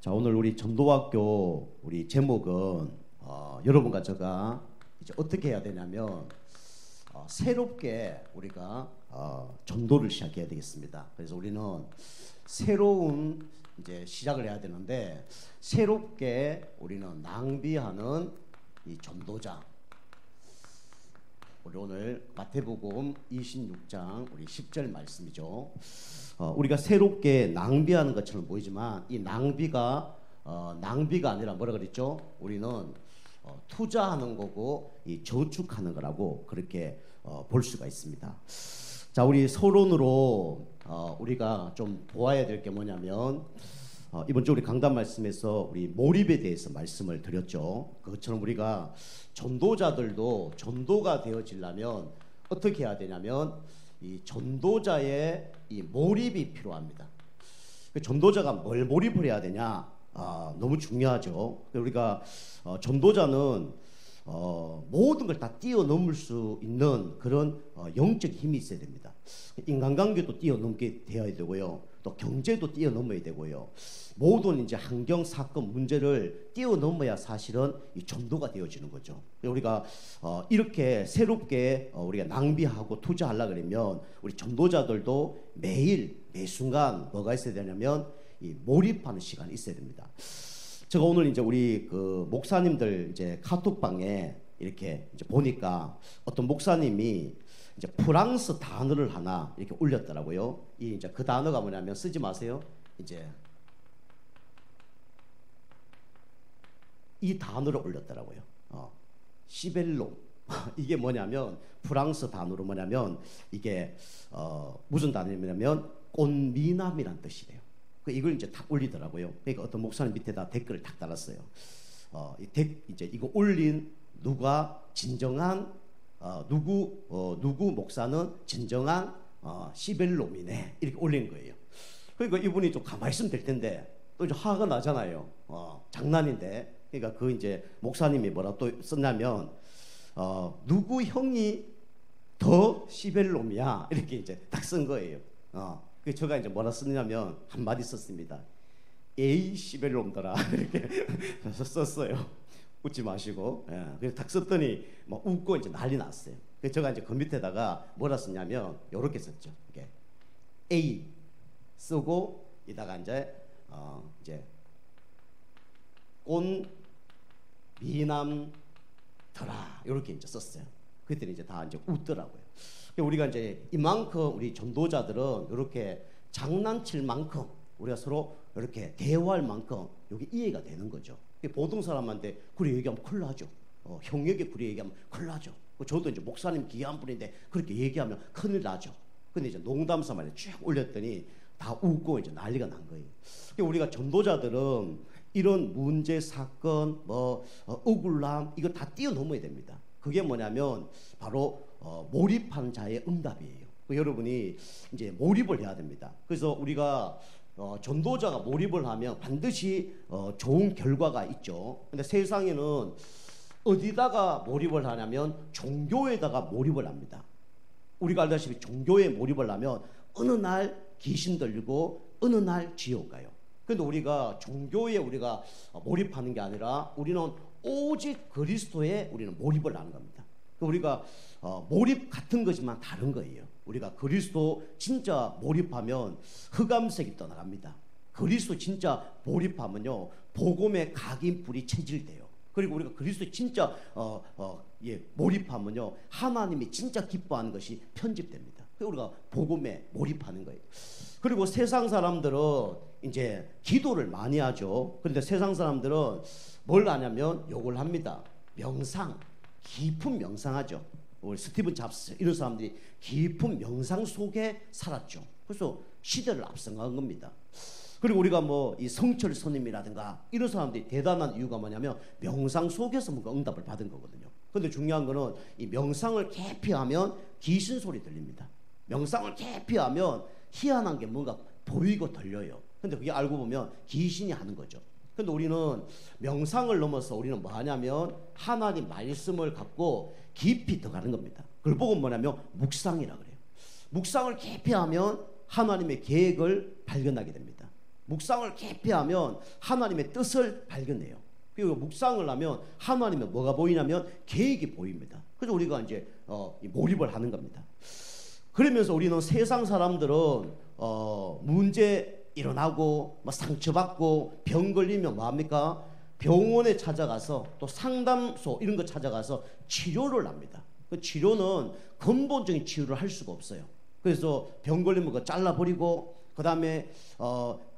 자, 오늘 우리 전도학교 우리 제목은 여러분과 제가 이제 어떻게 해야 되냐면 새롭게 우리가 전도를 시작해야 되겠습니다. 그래서 우리는 새로운 이제 시작을 해야 되는데 새롭게 우리는 낭비하는 이 전도자. 우리 오늘 마태복음 26장 우리 10절 말씀이죠. 우리가 새롭게 낭비하는 것처럼 보이지만 이 낭비가 아니라 뭐라 그랬죠? 우리는 투자하는 거고 이 저축하는 거라고 그렇게 볼 수가 있습니다. 자, 우리 서론으로 우리가 좀 보아야 될 게 뭐냐면 이번 주 우리 강단 말씀에서 우리 몰입에 대해서 말씀을 드렸죠. 그것처럼 우리가 전도자들도 전도가 되어지려면 어떻게 해야 되냐면 이 전도자의 이 몰입이 필요합니다. 그 전도자가 뭘 몰입을 해야 되냐? 너무 중요하죠. 우리가 전도자는 모든 걸 다 뛰어넘을 수 있는 그런 영적 힘이 있어야 됩니다. 인간관계도 뛰어넘게 되어야 되고요. 또 경제도 뛰어넘어야 되고요. 모든 이제 환경, 사건, 문제를 뛰어넘어야 사실은 이 전도가 되어지는 거죠. 우리가 이렇게 새롭게 우리가 낭비하고 투자하려고 그러면 우리 전도자들도 매일 매 순간 뭐가 있어야 되냐면 이 몰입하는 시간이 있어야 됩니다. 제가 오늘 이제 우리 그 목사님들 이제 카톡방에 이렇게 이제 보니까 어떤 목사님이 이제 프랑스 단어를 하나 이렇게 올렸더라고요. 이 이제 그 단어가 뭐냐면 쓰지 마세요. 이제 이 단어를 올렸더라고요. 시벨롬. 이게 뭐냐면 프랑스 단어로 뭐냐면 이게 무슨 단어냐면 꽃미남이란 뜻이래요. 이걸 이제 탁 올리더라고요. 그러니까 어떤 목사님 밑에다 댓글을 탁 달았어요. 이제 이거 올린 누가 진정한 누구 목사는 진정한 시벨롬이네 이렇게 올린 거예요. 그러니까 이분이 좀 가만히 있으면 될 텐데 또 이제 화가 나잖아요. 장난인데. 그러니까 그 이제 목사님이 뭐라 또 썼냐면 누구 형이 더 시벨롬이야 이렇게 이제 딱 쓴 거예요. 그 제가 이제 뭐라 쓰냐면 한마디 썼습니다. 에이 시벨롬더라 이렇게 썼어요. 웃지 마시고. 예. 그래서 딱 썼더니 막 웃고 이제 난리 났어요. 그래서 제가 이제 그 밑에다가 뭐라 썼냐면 이렇게 썼죠. 이게 A 쓰고 이다가 이제 꽃 미남더라 이렇게 이제 썼어요. 그랬더니 이제 다 이제 웃더라고요. 우리가 이제 이만큼 우리 전도자들은 이렇게 장난칠 만큼 우리가 서로 이렇게 대화할 만큼 여기 이해가 되는 거죠. 보통 사람한테 그래 얘기하면 큰일 나죠. 형에게 그래 얘기하면 큰일 나죠. 저도 이제 목사님 귀한 분인데 그렇게 얘기하면 큰일 나죠. 근데 이제 농담삼아 쭉 올렸더니 다 웃고 이제 난리가 난 거예요. 우리가 전도자들은 이런 문제, 사건, 억울함 이거 다 뛰어넘어야 됩니다. 그게 뭐냐면 바로 몰입하는 자의 응답이에요. 여러분이 이제 몰입을 해야 됩니다. 그래서 우리가 전도자가 몰입을 하면 반드시 좋은 결과가 있죠. 근데 세상에는 어디다가 몰입을 하냐면 종교에다가 몰입을 합니다. 우리가 알다시피 종교에 몰입을 하면 어느 날 귀신 들리고 어느 날 지옥 가요. 그런데 우리가 종교에 우리가 몰입하는 게 아니라 우리는 오직 그리스도에 우리는 몰입을 하는 겁니다. 우리가 몰입 같은 거지만 다른 거예요. 우리가 그리스도 진짜 몰입하면 흑암색이 떠나갑니다. 그리스도 진짜 몰입하면요 복음의 각인불이 체질돼요. 그리고 우리가 그리스도 진짜 몰입하면요 하나님이 진짜 기뻐하는 것이 편집됩니다. 우리가 복음에 몰입하는 거예요. 그리고 세상 사람들은 이제 기도를 많이 하죠. 그런데 세상 사람들은 뭘 하냐면 요걸 합니다. 명상, 깊은 명상하죠. 우리 스티븐 잡스 이런 사람들이 깊은 명상 속에 살았죠. 그래서 시대를 앞서간 겁니다. 그리고 우리가 이 성철 스님이라든가 이런 사람들이 대단한 이유가 뭐냐면 명상 속에서 뭔가 응답을 받은 거거든요. 그런데 중요한 거는 이 명상을 개피하면 귀신 소리 들립니다. 명상을 개피하면 희한한 게 뭔가 보이고 들려요. 근데 그게 알고 보면 귀신이 하는 거죠. 근데 우리는 명상을 넘어서 우리는 뭐 하냐면 하나님 말씀을 갖고 깊이 들어가는 겁니다. 그걸 보고 뭐냐면 묵상이라 그래요. 묵상을 깊이 하면 하나님의 계획을 발견하게 됩니다. 묵상을 깊이 하면 하나님의 뜻을 발견해요. 그리고 묵상을 하면 하나님의 뭐가 보이냐면 계획이 보입니다. 그래서 우리가 이제 몰입을 하는 겁니다. 그러면서 우리는 세상 사람들은 문제 일어나고 뭐 상처받고 병 걸리면 뭐합니까? 병원에 찾아가서 또 상담소 이런 거 찾아가서 치료를 합니다. 그 치료는 근본적인 치료를 할 수가 없어요. 그래서 병 걸리면 그거 잘라버리고 그 다음에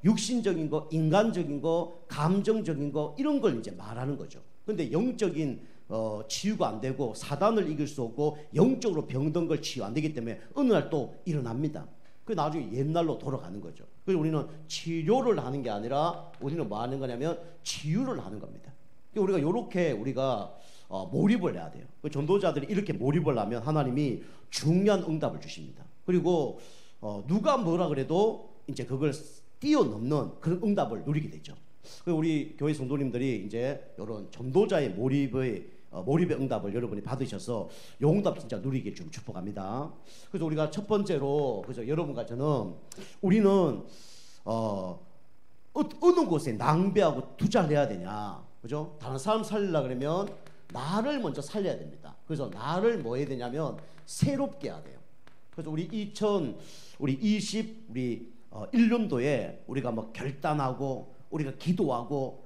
육신적인 거, 인간적인 거, 감정적인 거 이런 걸 이제 말하는 거죠. 근데 영적인 치유가 안 되고 사단을 이길 수 없고 영적으로 병든 걸 치유 안 되기 때문에 어느 날 또 일어납니다. 그 나중에 옛날로 돌아가는 거죠. 그래서 우리는 치료를 하는 게 아니라 우리는 뭐 하는 거냐면 치유를 하는 겁니다. 우리가 이렇게 우리가 몰입을 해야 돼요. 전도자들이 이렇게 몰입을 하면 하나님이 중요한 응답을 주십니다. 그리고 누가 뭐라 그래도 이제 그걸 뛰어넘는 그런 응답을 누리게 되죠. 우리 교회 성도님들이 이제 이런 전도자의 몰입의 응답을 여러분이 받으셔서 이 응답 진짜 누리게 좀 축복합니다. 그래서 우리가 첫 번째로 그래서 여러분과 저는 우리는 어느 곳에 낭비하고 투자를 해야 되냐, 그죠? 다른 사람 살리려 그러면 나를 먼저 살려야 됩니다. 그래서 나를 뭐 해야 되냐면 새롭게 해야 돼요. 그래서 우리 1년도에 우리가 뭐 결단하고 우리가 기도하고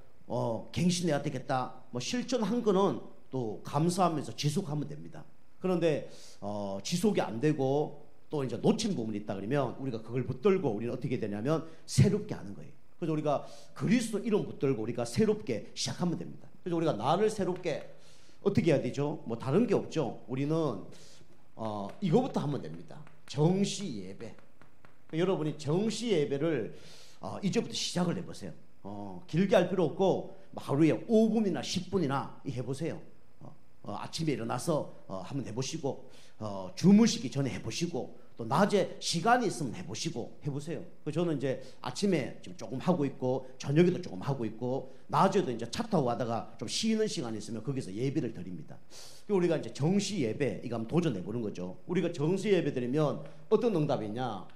갱신해야 되겠다. 뭐 실천한 거는 또 감사하면서 지속하면 됩니다. 그런데 지속이 안 되고 또 이제 놓친 부분이 있다 그러면 우리가 그걸 붙들고 우리는 어떻게 되냐면 새롭게 하는 거예요. 그래서 우리가 그리스도 이름 붙들고 우리가 새롭게 시작하면 됩니다. 그래서 우리가 나를 새롭게 어떻게 해야 되죠? 뭐 다른 게 없죠. 우리는 이거부터 하면 됩니다. 정시 예배. 여러분이 정시 예배를 이제부터 시작을 해보세요. 길게 할 필요 없고 하루에 5분이나 10분이나 해보세요. 아침에 일어나서 한번 해보시고 주무시기 전에 해보시고 또 낮에 시간이 있으면 해보세요. 저는 이제 아침에 지금 조금 하고 있고 저녁에도 조금 하고 있고 낮에도 이제 차 타고 가다가 좀 쉬는 시간이 있으면 거기서 예배를 드립니다. 우리가 이제 정시 예배 이거 한번 도전해 보는 거죠. 우리가 정시 예배 드리면 어떤 응답이 있냐?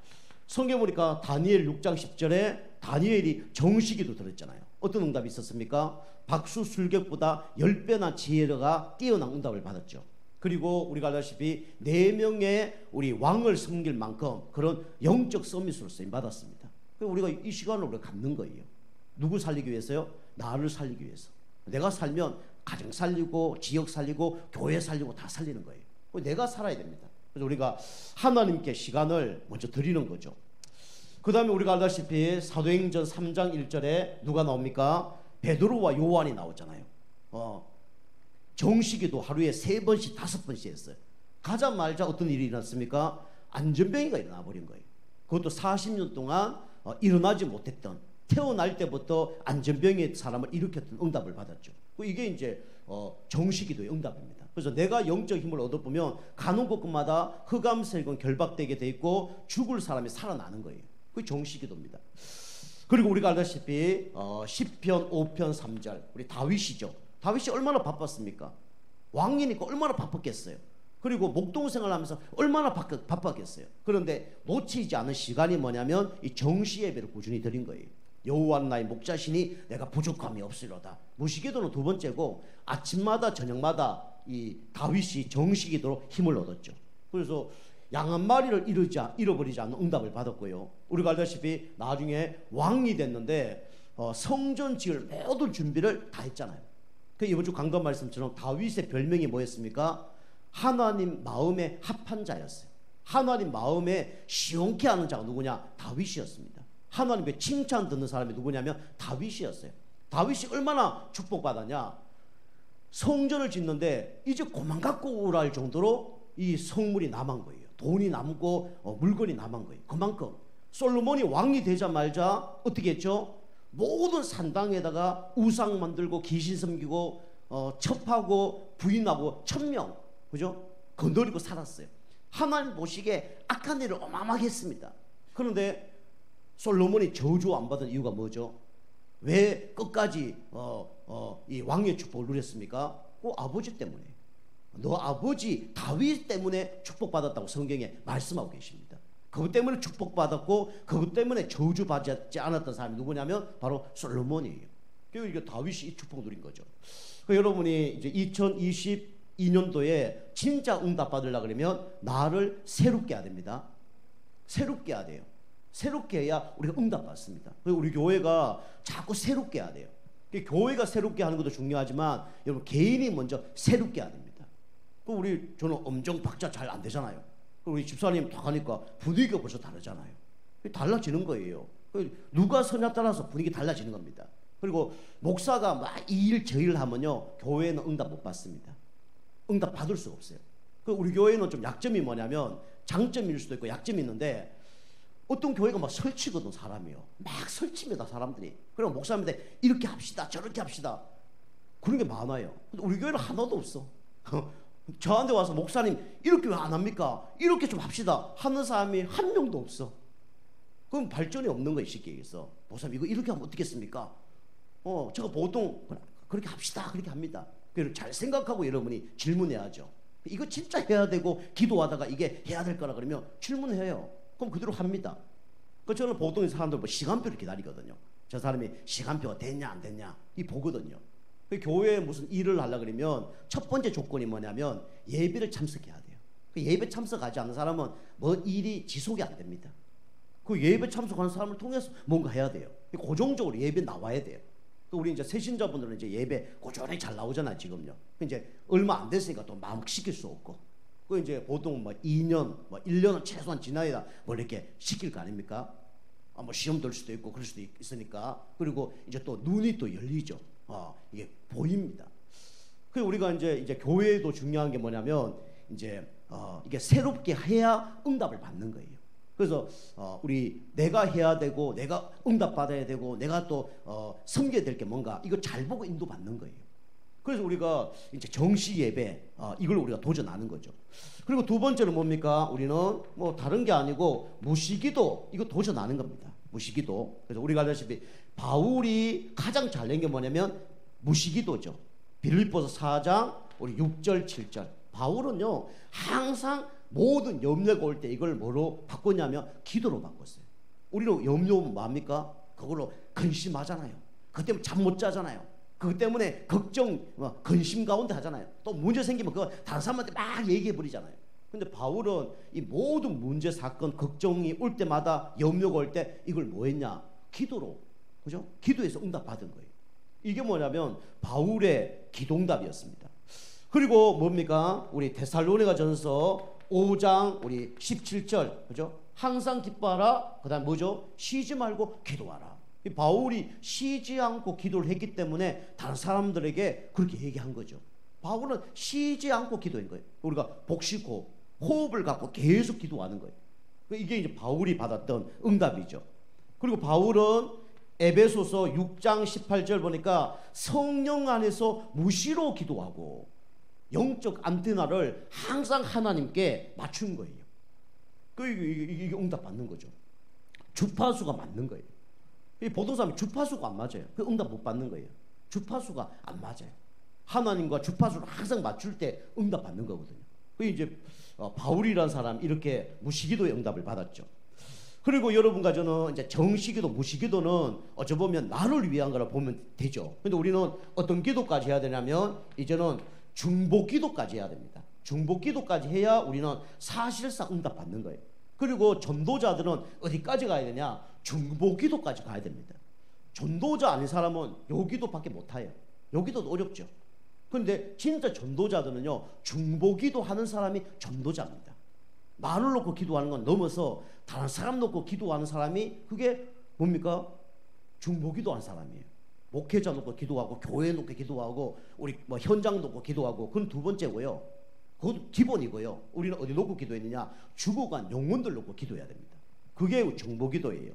성경 보니까 다니엘 6장 10절에 다니엘이 정시기도 들었잖아요. 어떤 응답이 있었습니까? 박수 술객보다 10배나 지혜가 뛰어난 응답을 받았죠. 그리고 우리가 알다시피 4명의 우리 왕을 섬길 만큼 그런 영적 서밋으로 쓰임 받았습니다. 우리가 이 시간을 우리가 갖는 거예요. 누구 살리기 위해서요? 나를 살리기 위해서. 내가 살면 가정 살리고 지역 살리고 교회 살리고 다 살리는 거예요. 내가 살아야 됩니다. 그래서 우리가 하나님께 시간을 먼저 드리는 거죠. 그 다음에 우리가 알다시피 사도행전 3장 1절에 누가 나옵니까? 베드로와 요한이 나오잖아요. 정시기도 하루에 3번씩 5번씩 했어요. 가자마자 어떤 일이 일어났습니까? 안전병이가 일어나 버린 거예요. 그것도 40년 동안 일어나지 못했던, 태어날 때부터 안전병의 사람을 일으켰던 응답을 받았죠. 이게 이제 정시기도의 응답입니다. 그래서 내가 영적 힘을 얻어보면 가는 곳마다 흑암색은 결박되게 돼 있고 죽을 사람이 살아나는 거예요. 그게 정시기도입니다. 그리고 우리가 알다시피 시편 5편 3절 우리 다윗이죠. 다윗이 얼마나 바빴습니까? 왕이니까 얼마나 바빴겠어요. 그리고 목동생활 하면서 얼마나 바빴겠어요. 그런데 놓치지 않은 시간이 뭐냐면 이 정시 예배를 꾸준히 드린 거예요. 여호와는 나의 목자시니 내가 부족함이 없으리로다. 무시기도는 두 번째고 아침마다 저녁마다 이 다윗이 정시기도로 힘을 얻었죠. 그래서 양 한 마리를 잃어버리지 않는 응답을 받았고요. 우리가 알다시피 나중에 왕이 됐는데 성전 지을 모든 준비를 다 했잖아요. 그 이번 주 강단 말씀처럼 다윗의 별명이 뭐였습니까? 하나님 마음에 합한 자였어요. 하나님 마음에 시원케 하는 자가 누구냐? 다윗이었습니다. 하나님께 칭찬 듣는 사람이 누구냐면 다윗이었어요. 다윗이 얼마나 축복받았냐? 성전을 짓는데 이제 그만 갖고 오랄 정도로 이 성물이 남은 거예요. 돈이 남고 물건이 남은 거예요. 그만큼 솔로몬이 왕이 되자마자 어떻게 했죠? 모든 산당에다가 우상 만들고 귀신 섬기고 첩하고 부인하고 1000명 그죠? 거느리고 살았어요. 하나님 보시기에 악한 일을 어마어마하게 했습니다. 그런데 솔로몬이 저주 안 받은 이유가 뭐죠? 왜 끝까지 이 왕의 축복을 누렸습니까? 아버지 때문에. 너 아버지 다윗 때문에 축복받았다고 성경에 말씀하고 계십니다. 그것 때문에 축복받았고 그것 때문에 저주받지 않았던 사람이 누구냐면 바로 솔로몬이에요. 그리고 이게 다윗이 이 축복 누린 거죠. 여러분이 이제 2022년도에 진짜 응답 받으려고 그러면 나를 새롭게 해야 됩니다. 새롭게 해야 돼요. 새롭게 해야 우리가 응답 받습니다. 우리 교회가 자꾸 새롭게 해야 돼요. 교회가 새롭게 하는 것도 중요하지만 여러분 개인이 먼저 새롭게 해야 됩니다. 저는 엄청 박자 잘 안 되잖아요. 우리 집사님 다 가니까 분위기가 벌써 다르잖아요. 달라지는 거예요. 누가 서냐 따라서 분위기 달라지는 겁니다. 그리고 목사가 막 이 일 저 일 하면요 교회는 응답 못 받습니다. 응답 받을 수 없어요. 우리 교회는 좀 약점이 뭐냐면 장점일 수도 있고 약점이 있는데 어떤 교회가 막 설치거든 사람이요. 막 설치입니다 사람들이. 그럼 목사님한테 이렇게 합시다 저렇게 합시다 그런 게 많아요. 근데 우리 교회는 하나도 없어. 저한테 와서 목사님 이렇게 왜 안 합니까? 이렇게 좀 합시다 하는 사람이 한 명도 없어. 그럼 발전이 없는 거예요. 쉽게 얘기해서 목사님 이거 이렇게 하면 어떻겠습니까? 제가 보통 그렇게 합시다 그렇게 합니다. 그래서 잘 생각하고 여러분이 질문해야죠. 이거 진짜 해야 되고 기도하다가 이게 해야 될 거라 그러면 질문해요. 그럼 그대로 합니다. 저는 보통 사람들 뭐 시간표를 기다리거든요. 저 사람이 시간표가 됐냐 안 됐냐 이 보거든요. 교회에 무슨 일을 하려고 그러면 첫 번째 조건이 뭐냐면 예배를 참석해야 돼요. 예배 참석하지 않는 사람은 뭐 일이 지속이 안 됩니다. 그 예배 참석하는 사람을 통해서 뭔가 해야 돼요. 고정적으로 예배 나와야 돼요. 우리 이제 새신자분들은 이제 예배 꾸준히 잘 나오잖아요 지금요. 이제 얼마 안 됐으니까 또 마음 시킬 수 없고. 이제 보통 뭐 2년, 뭐 1년은 최소한 지나야 뭐 이렇게 시킬 거 아닙니까? 뭐 시험 들 수도 있고 그럴 수도 있으니까. 그리고 이제 또 눈이 또 열리죠. 이게 보입니다. 그리고 우리가 이제 교회도 중요한 게 뭐냐면 이제 이게 새롭게 해야 응답을 받는 거예요. 그래서 우리 내가 해야 되고 내가 응답 받아야 되고 내가 또 섬겨야 될 게 뭔가 이거 잘 보고 인도 받는 거예요. 그래서 우리가 이제 정시 예배 이걸 우리가 도전하는 거죠. 그리고 두 번째는 뭡니까? 우리는 뭐 다른 게 아니고 무시기도 이거 도전하는 겁니다. 무시기도. 그래서 우리가 알다시피 바울이 가장 잘 낸 게 뭐냐면 무시기도죠. 빌립보서 4장 우리 6절 7절. 바울은요 항상 모든 염려가 올 때 이걸 뭐로 바꿨냐면 기도로 바꿨어요. 우리는 염려는 뭡니까? 그걸로 근심하잖아요. 그것 때문에 잠 못 자잖아요. 그것 때문에 걱정, 근심 가운데 하잖아요. 또 문제 생기면 그거 다른 사람한테 막 얘기해 버리잖아요. 근데 바울은 이 모든 문제, 사건, 걱정이 올 때마다 염려가 올 때 이걸 뭐 했냐? 기도로. 그죠? 기도해서 응답 받은 거예요. 이게 뭐냐면 바울의 기도응답이었습니다. 그리고 뭡니까? 우리 데살로니가전서 5장 우리 17절. 그죠? 항상 기뻐하라. 그다음 뭐죠? 쉬지 말고 기도하라. 바울이 쉬지 않고 기도를 했기 때문에 다른 사람들에게 그렇게 얘기한 거죠. 바울은 쉬지 않고 기도한 거예요. 우리가 복식호흡, 호흡을 갖고 계속 기도하는 거예요. 이게 이제 바울이 받았던 응답이죠. 그리고 바울은 에베소서 6장 18절 보니까 성령 안에서 무시로 기도하고 영적 안테나를 항상 하나님께 맞춘 거예요. 이게 응답 받는 거죠. 주파수가 맞는 거예요. 보통 사람이 주파수가 안 맞아요. 그 응답 못 받는 거예요. 주파수가 안 맞아요. 하나님과 주파수를 항상 맞출 때 응답 받는 거거든요. 그 이제 바울이라는 사람 이렇게 무시기도의 응답을 받았죠. 그리고 여러분과 저는 이제 정시기도, 무시기도는 어찌 보면 나를 위한 거라 보면 되죠. 근데 우리는 어떤 기도까지 해야 되냐면 이제는 중보기도까지 해야 됩니다. 중보기도까지 해야 우리는 사실상 응답 받는 거예요. 그리고 전도자들은 어디까지 가야 되냐? 중보기도까지 가야 됩니다. 전도자 아닌 사람은 요 기도밖에 못해요. 요 기도도 어렵죠. 그런데 진짜 전도자들은요 중보기도 하는 사람이 전도자입니다. 나를 놓고 기도하는 건 넘어서 다른 사람 놓고 기도하는 사람이 그게 뭡니까? 중보기도 하는 사람이에요. 목회자 놓고 기도하고 교회 놓고 기도하고 우리 뭐 현장 놓고 기도하고 그건 두 번째고요. 그것도 기본이고요. 우리는 어디 놓고 기도했느냐? 죽어간 영혼들 놓고 기도해야 됩니다. 그게 중보기도예요.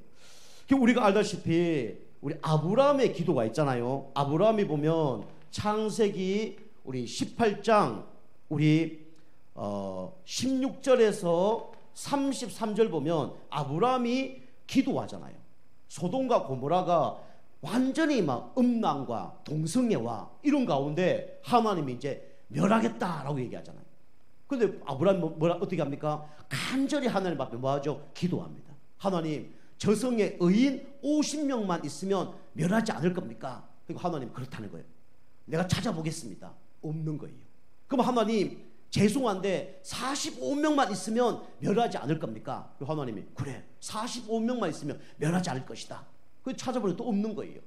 우리가 알다시피 우리 아브라함의 기도가 있잖아요. 아브라함이 보면 창세기 우리 18장 우리 16절에서 33절 보면 아브라함이 기도하잖아요. 소돔과 고모라가 완전히 막 음란과 동성애와 이런 가운데 하나님이 이제 멸하겠다라고 얘기하잖아요. 근데 아브라함이 어떻게 합니까? 간절히 하나님 앞에 뭐하죠? 기도합니다. 하나님, 저성에 의인 50명만 있으면 멸하지 않을 겁니까? 그리고 하나님 그렇다는 거예요. 내가 찾아보겠습니다. 없는 거예요. 그럼 하나님, 죄송한데 45명만 있으면 멸하지 않을 겁니까? 그리고 하나님이 그래, 45명만 있으면 멸하지 않을 것이다. 그 찾아보니 또 없는 거예요.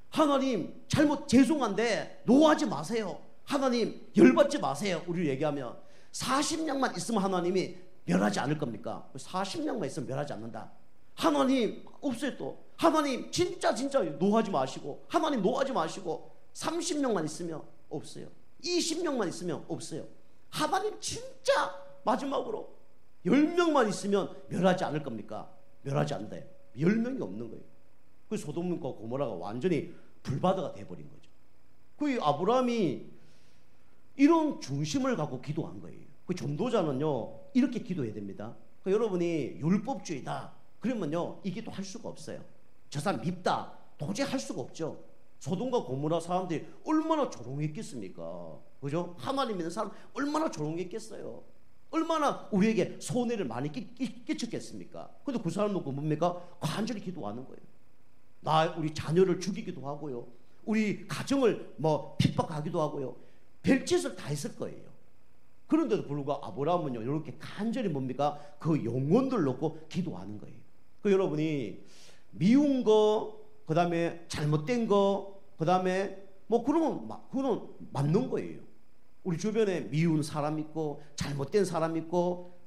하나님, 죄송한데 노하지 마세요. 하나님, 열받지 마세요. 우리를 얘기하면 40명만 있으면 하나님이 멸하지 않을 겁니까? 40명만 있으면 멸하지 않는다. 하나님, 없어요. 또 하나님, 진짜 노하지 마시고, 하나님 노하지 마시고, 30명만 있으면 없어요. 20명만 있으면 없어요. 하나님, 진짜 마지막으로 10명만 있으면 멸하지 않을 겁니까? 멸하지 않는다. 10명이 없는 거예요. 그 소돔과 고모라가 완전히 불바다가 돼버린 거죠. 그 아브라함이 이런 중심을 갖고 기도한 거예요. 그 전도자는요, 이렇게 기도해야 됩니다. 그 여러분이 율법주의다 그러면요, 이 기도 할 수가 없어요. 저 사람 밉다, 도저히 할 수가 없죠. 소돔과 고모라 사람들이 얼마나 조롱했겠습니까? 그죠? 하나님 믿는 사람 얼마나 조롱했겠어요. 얼마나 우리에게 손해를 많이 끼쳤겠습니까? 근데 그 사람 놓고 뭡니까? 간절히 기도하는 거예요. 우리 자녀를 죽이기도 하고요, 우리 가정을 핍박하기도 하고요, 별짓을 다 했을 거예요. 그런데도 불구하고 아브라함은요, 이렇게 간절히 뭡니까? 그 영혼들 놓고 기도하는 거예요. 그 여러분이 미운 거, 그 다음에 잘못된 거, 그 다음에 그러면 맞는 거예요. 우리 주변에 미운 사람 있고, 잘못된 사람 있고,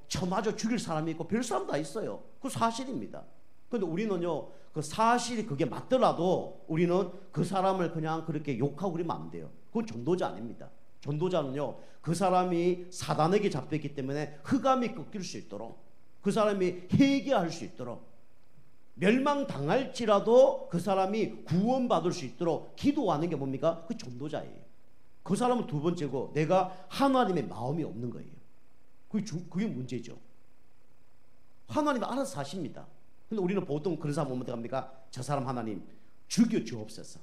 쳐맞아 죽일 사람이 있고, 별 사람 다 있어요. 그 사실입니다. 근데 우리는요, 그 사실이 그게 맞더라도 우리는 그 사람을 그냥 그렇게 욕하고 그러면 안 돼요. 그건 전도자 아닙니다. 전도자는요, 그 사람이 사단에게 잡혔기 때문에 흑암이 꺾일 수 있도록, 그 사람이 회개할 수 있도록, 멸망당할지라도 그 사람이 구원받을 수 있도록 기도하는 게 뭡니까? 그 전도자예요. 그 사람은 두 번째고, 내가 하나님의 마음이 없는 거예요. 그게 문제죠. 하나님이 알아서 사십니다. 근데 우리는 보통 그런 사람 보면 어떻게 합니까? 저 사람 하나님 죽여 주옵소서,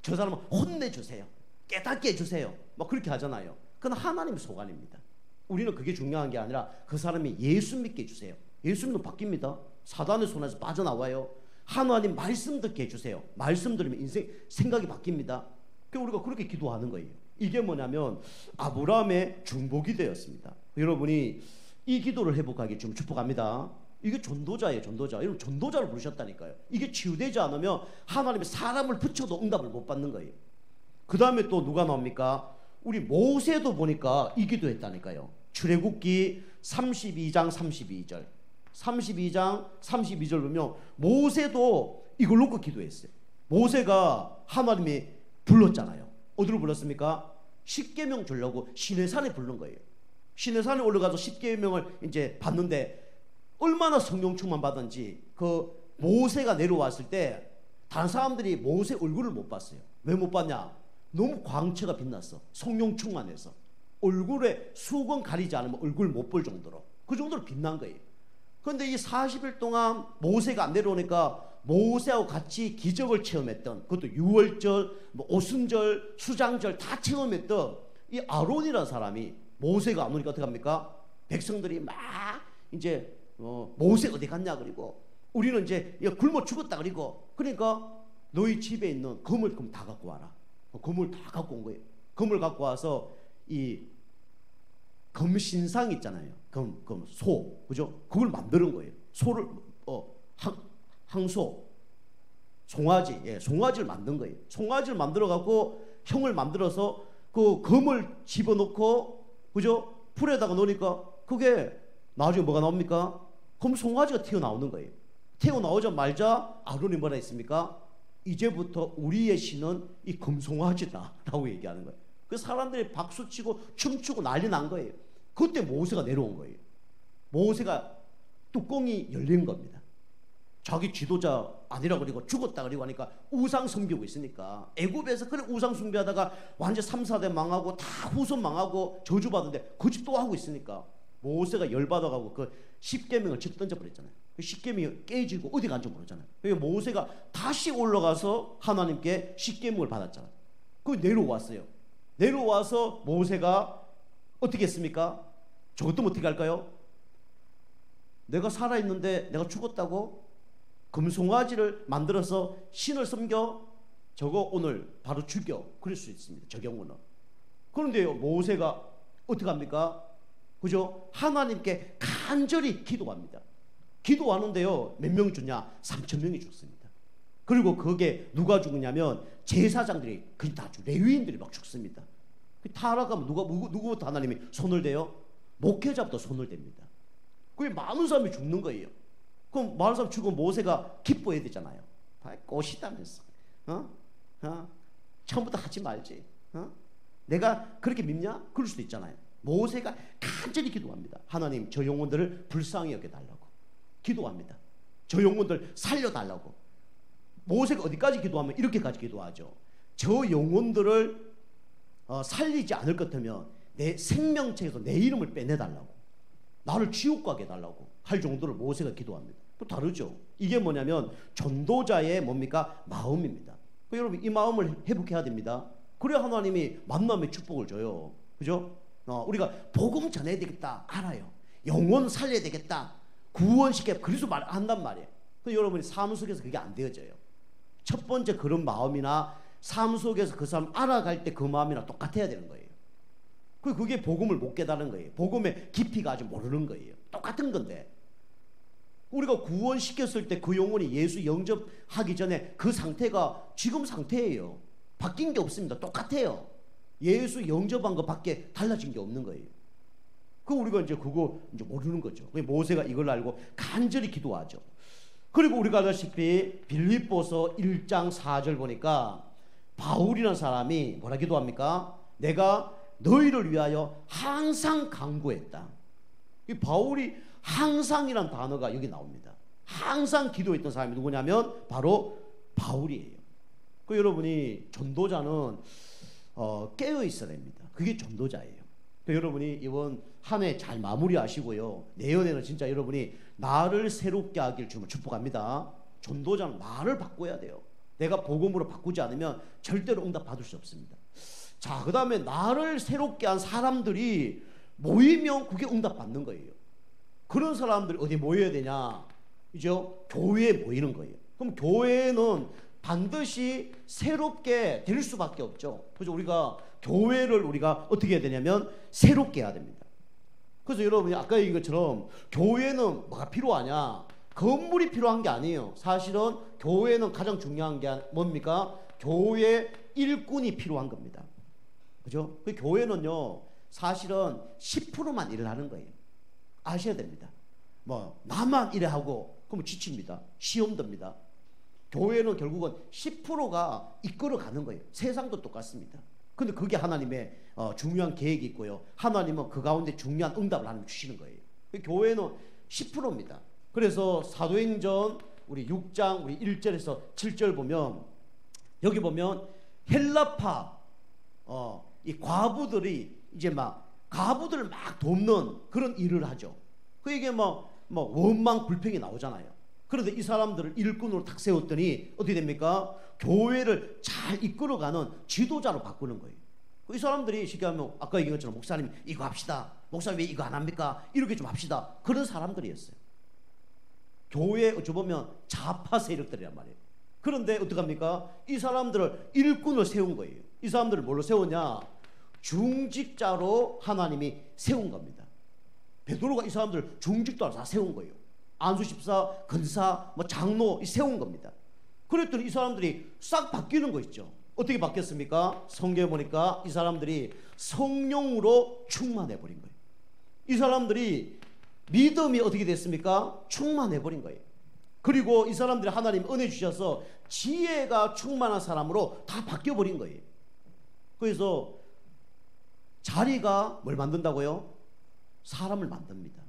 저 사람은 혼내주세요, 깨닫게 해주세요, 그렇게 하잖아요. 그건 하나님의 소관입니다. 우리는 그게 중요한 게 아니라 그 사람이 예수 믿게 해주세요. 예수 믿으면 바뀝니다. 사단의 손에서 빠져나와요. 하나님 말씀 듣게 해주세요. 말씀 들으면 인생 생각이 바뀝니다. 그러니까 우리가 그렇게 기도하는 거예요. 이게 뭐냐면 아브라함의 중복이 되었습니다. 여러분이 이 기도를 회복하기 좀 축복합니다. 이게 전도자예요. 전도자. 여러분, 전도자를 부르셨다니까요. 이게 치유되지 않으면 하나님의 사람을 붙여도 응답을 못 받는 거예요. 그 다음에 또 누가 나옵니까? 우리 모세도 보니까 이 기도했다니까요. 출애굽기 32장 32절 32장 32절 보면 모세도 이걸 놓고 기도했어요. 모세가 하나님이 불렀잖아요. 어디로 불렀습니까? 십계명 주려고 시내산에 부른 거예요. 시내산에 올라가서 십계명을 이제 받는데 얼마나 성령 충만 받은지, 그 모세가 내려왔을 때 다른 사람들이 모세 얼굴을 못 봤어요. 왜 못 봤냐? 너무 광채가 빛났어. 성령 충만해서 얼굴에 수건 가리지 않으면 얼굴 못 볼 정도로, 그 정도로 빛난 거예요. 그런데 이 40일 동안 모세가 안 내려오니까 모세하고 같이 기적을 체험했던, 그것도 유월절, 오순절, 수장절 다 체험했던 이 아론이라는 사람이 모세가 안 오니까 어떻게 합니까? 백성들이 막 이제 모세 어디 갔냐, 그리고 우리는 이제 굶어 죽었다, 그러니까 너희 집에 있는 금을 그럼 다 갖고 와라. 금을 다 갖고 온 거예요. 금을 갖고 와서 이 금신상 있잖아요. 소, 그죠? 그걸 만드는 거예요. 소를 항소, 송아지, 송아지를 만든 거예요. 송아지를 만들어 갖고 형을 만들어서 그 금을 집어넣고, 그죠? 풀에다가 넣으니까 그게 나중에 뭐가 나옵니까? 그럼 송아지가 튀어나오는 거예요. 튀어나오자마자 아론이 뭐라 했습니까? 이제부터 우리의 신은 이 금송아지다 라고 얘기하는 거예요. 그 사람들이 박수치고 춤추고 난리 난 거예요. 그때 모세가 내려온 거예요. 모세가 뚜껑이 열린 겁니다. 자기 지도자 아니라 그리고 죽었다 그리고 하니까 우상 섬기고 있으니까, 애굽에서 그래 우상 숭배하다가 완전 3, 4대 망하고 다 후손 망하고 저주받은데 그 집 또 하고 있으니까 모세가 열받아가고 그 십계명을 집 던져버렸잖아요. 그 십계명이 깨지고 어디 간지 모르잖아요. 그러니까 모세가 다시 올라가서 하나님께 십계명을 받았잖아요. 그 내려왔어요. 내려와서 모세가 어떻게 했습니까? 저것도 어떻게 할까요? 내가 살아있는데 내가 죽었다고? 금송아지를 만들어서 신을 섬겨? 저거 오늘 바로 죽여. 그럴 수 있습니다. 저 경우는. 그런데요, 모세가 어떻게 합니까? 그죠? 하나님께 간절히 기도합니다. 기도하는데요, 몇 명이 죽냐? 3,000명이 죽습니다. 그리고 그게 누가 죽느냐면 제사장들이 그냥 다 레위인들이 막 죽습니다. 타락하면 누구부터 하나님이 손을 대요? 목회자부터 손을 댑니다. 그게 많은 사람이 죽는 거예요. 그럼 많은 사람 죽으면 모세가 기뻐해야 되잖아요. 꽃이다면서. 처음부터 하지 말지. 내가 그렇게 밉냐? 그럴 수도 있잖아요. 모세가 간절히 기도합니다. 하나님, 저 영혼들을 불쌍히 여겨달라고 기도합니다. 저 영혼들 살려달라고. 모세가 어디까지 기도하면 이렇게까지 기도하죠. 저 영혼들을 살리지 않을 것 같으면 내 생명체에서 내 이름을 빼내달라고, 나를 지옥 가게 해달라고 할 정도로 모세가 기도합니다. 또 다르죠. 이게 뭐냐면 전도자의 뭡니까? 마음입니다. 여러분, 이 마음을 회복해야 됩니다. 그래야 하나님이 만남의 축복을 줘요. 그죠? 우리가 복음 전해야 되겠다 알아요. 영혼 살려야 되겠다, 구원시켜, 그래서 한단 말이에요. 여러분이 삶 속에서 그게 안 되어져요. 첫 번째 그런 마음이나 삶 속에서 그 사람 알아갈 때 그 마음이나 똑같아야 되는 거예요. 그게 복음을 못 깨달은 거예요. 복음의 깊이가 아직 모르는 거예요. 똑같은 건데, 우리가 구원시켰을 때 그 영혼이 예수 영접하기 전에 그 상태가 지금 상태예요. 바뀐 게 없습니다. 똑같아요. 예수 영접한 것밖에 달라진 게 없는 거예요. 우리가 이제 그거 이제 모르는 거죠. 모세가 이걸 알고 간절히 기도하죠. 그리고 우리가 알다시피 빌립보서 1장 4절 보니까 바울이라는 사람이 뭐라 기도합니까? 내가 너희를 위하여 항상 간구했다. 이 바울이 항상이란 단어가 여기 나옵니다. 항상 기도했던 사람이 누구냐면 바로 바울이에요. 여러분이 전도자는 깨어 있어야 됩니다. 그게 전도자예요. 여러분이 이번 한 해 잘 마무리하시고요, 내년에는 진짜 여러분이 나를 새롭게 하길 주면 축복합니다. 전도자는 나를 바꿔야 돼요. 내가 복음으로 바꾸지 않으면 절대로 응답 받을 수 없습니다. 자, 그 다음에 나를 새롭게 한 사람들이 모이면 그게 응답 받는 거예요. 그런 사람들이 어디 모여야 되냐? 이죠? 교회에 모이는 거예요. 그럼 교회는 반드시 새롭게 될 수밖에 없죠. 그래서 우리가 교회를 우리가 어떻게 해야 되냐면 새롭게 해야 됩니다. 그래서 여러분이 아까 얘기한 것처럼 교회는 뭐가 필요하냐? 건물이 필요한 게 아니에요. 사실은 교회는 가장 중요한 게 뭡니까? 교회 일꾼이 필요한 겁니다. 그죠? 그 교회는요, 사실은 10%만 일을 하는 거예요. 아셔야 됩니다. 나만 일을 하고 그러면 지칩니다. 시험 듭니다. 교회는 결국은 10%가 이끌어 가는 거예요. 세상도 똑같습니다. 근데 그게 하나님의 중요한 계획이 있고요. 하나님은 그 가운데 중요한 응답을 하나님 주시는 거예요. 교회는 10%입니다. 그래서 사도행전 우리 6장 우리 1절에서 7절 보면, 여기 보면 헬라파 이 과부들이 이제 가부들을 막 돕는 그런 일을 하죠. 이게 원망 불평이 나오잖아요. 그런데 이 사람들을 일꾼으로 탁 세웠더니 어떻게 됩니까? 교회를 잘 이끌어가는 지도자로 바꾸는 거예요. 이 사람들이 쉽게 하면 아까 얘기한 것처럼 목사님 이거 합시다, 목사님 왜 이거 안 합니까? 이렇게 좀 합시다. 그런 사람들이었어요. 교회 어찌 보면 좌파 세력들이란 말이에요. 그런데 어떡합니까? 이 사람들을 일꾼을 세운 거예요. 이 사람들을 뭘로 세웠냐? 중직자로 하나님이 세운 겁니다. 베드로가 이 사람들 중직자로 다 세운 거예요. 안수집사, 근사, 장로 세운 겁니다. 그랬더니 이 사람들이 싹 바뀌는 거 있죠. 어떻게 바뀌었습니까? 성경에 보니까 이 사람들이 성령으로 충만해버린 거예요. 이 사람들이 믿음이 어떻게 됐습니까? 충만해버린 거예요. 그리고 이 사람들이 하나님 은혜 주셔서 지혜가 충만한 사람으로 다 바뀌어버린 거예요. 그래서 자리가 뭘 만든다고요? 사람을 만듭니다.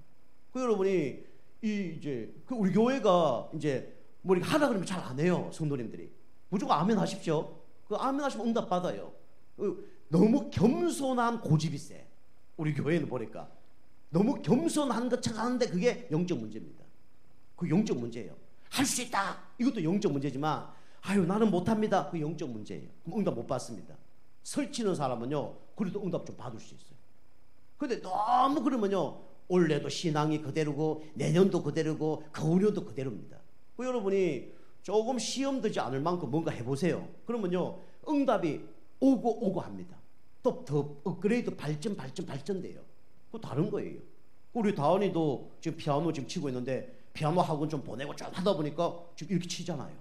여러분이 우리 교회가 이제 하라 그러면 잘 안 해요. 성도님들이 무조건 아멘 하십시오. 아멘 하시면 응답 받아요. 너무 겸손한 고집이 세. 우리 교회는 보니까 너무 겸손한 것처럼 하는데 그게 영적 문제입니다. 그 영적 문제예요. 할 수 있다, 이것도 영적 문제지만 나는 못합니다, 그 영적 문제예요. 그럼 응답 못 받습니다. 설치는 사람은요 그래도 응답 좀 받을 수 있어요. 근데 너무 그러면요, 올해도 신앙이 그대로고 내년도 그대로고 거후년도 그대로입니다. 여러분이 조금 시험 들지 않을 만큼 뭔가 해보세요. 그러면요, 응답이 오고 합니다. 또 더 업그레이드 발전돼요. 그거 다른 거예요. 우리 다은이도 지금 피아노 지금 치고 있는데 피아노 학원 좀 보내고 좀 하다 보니까 지금 이렇게 치잖아요.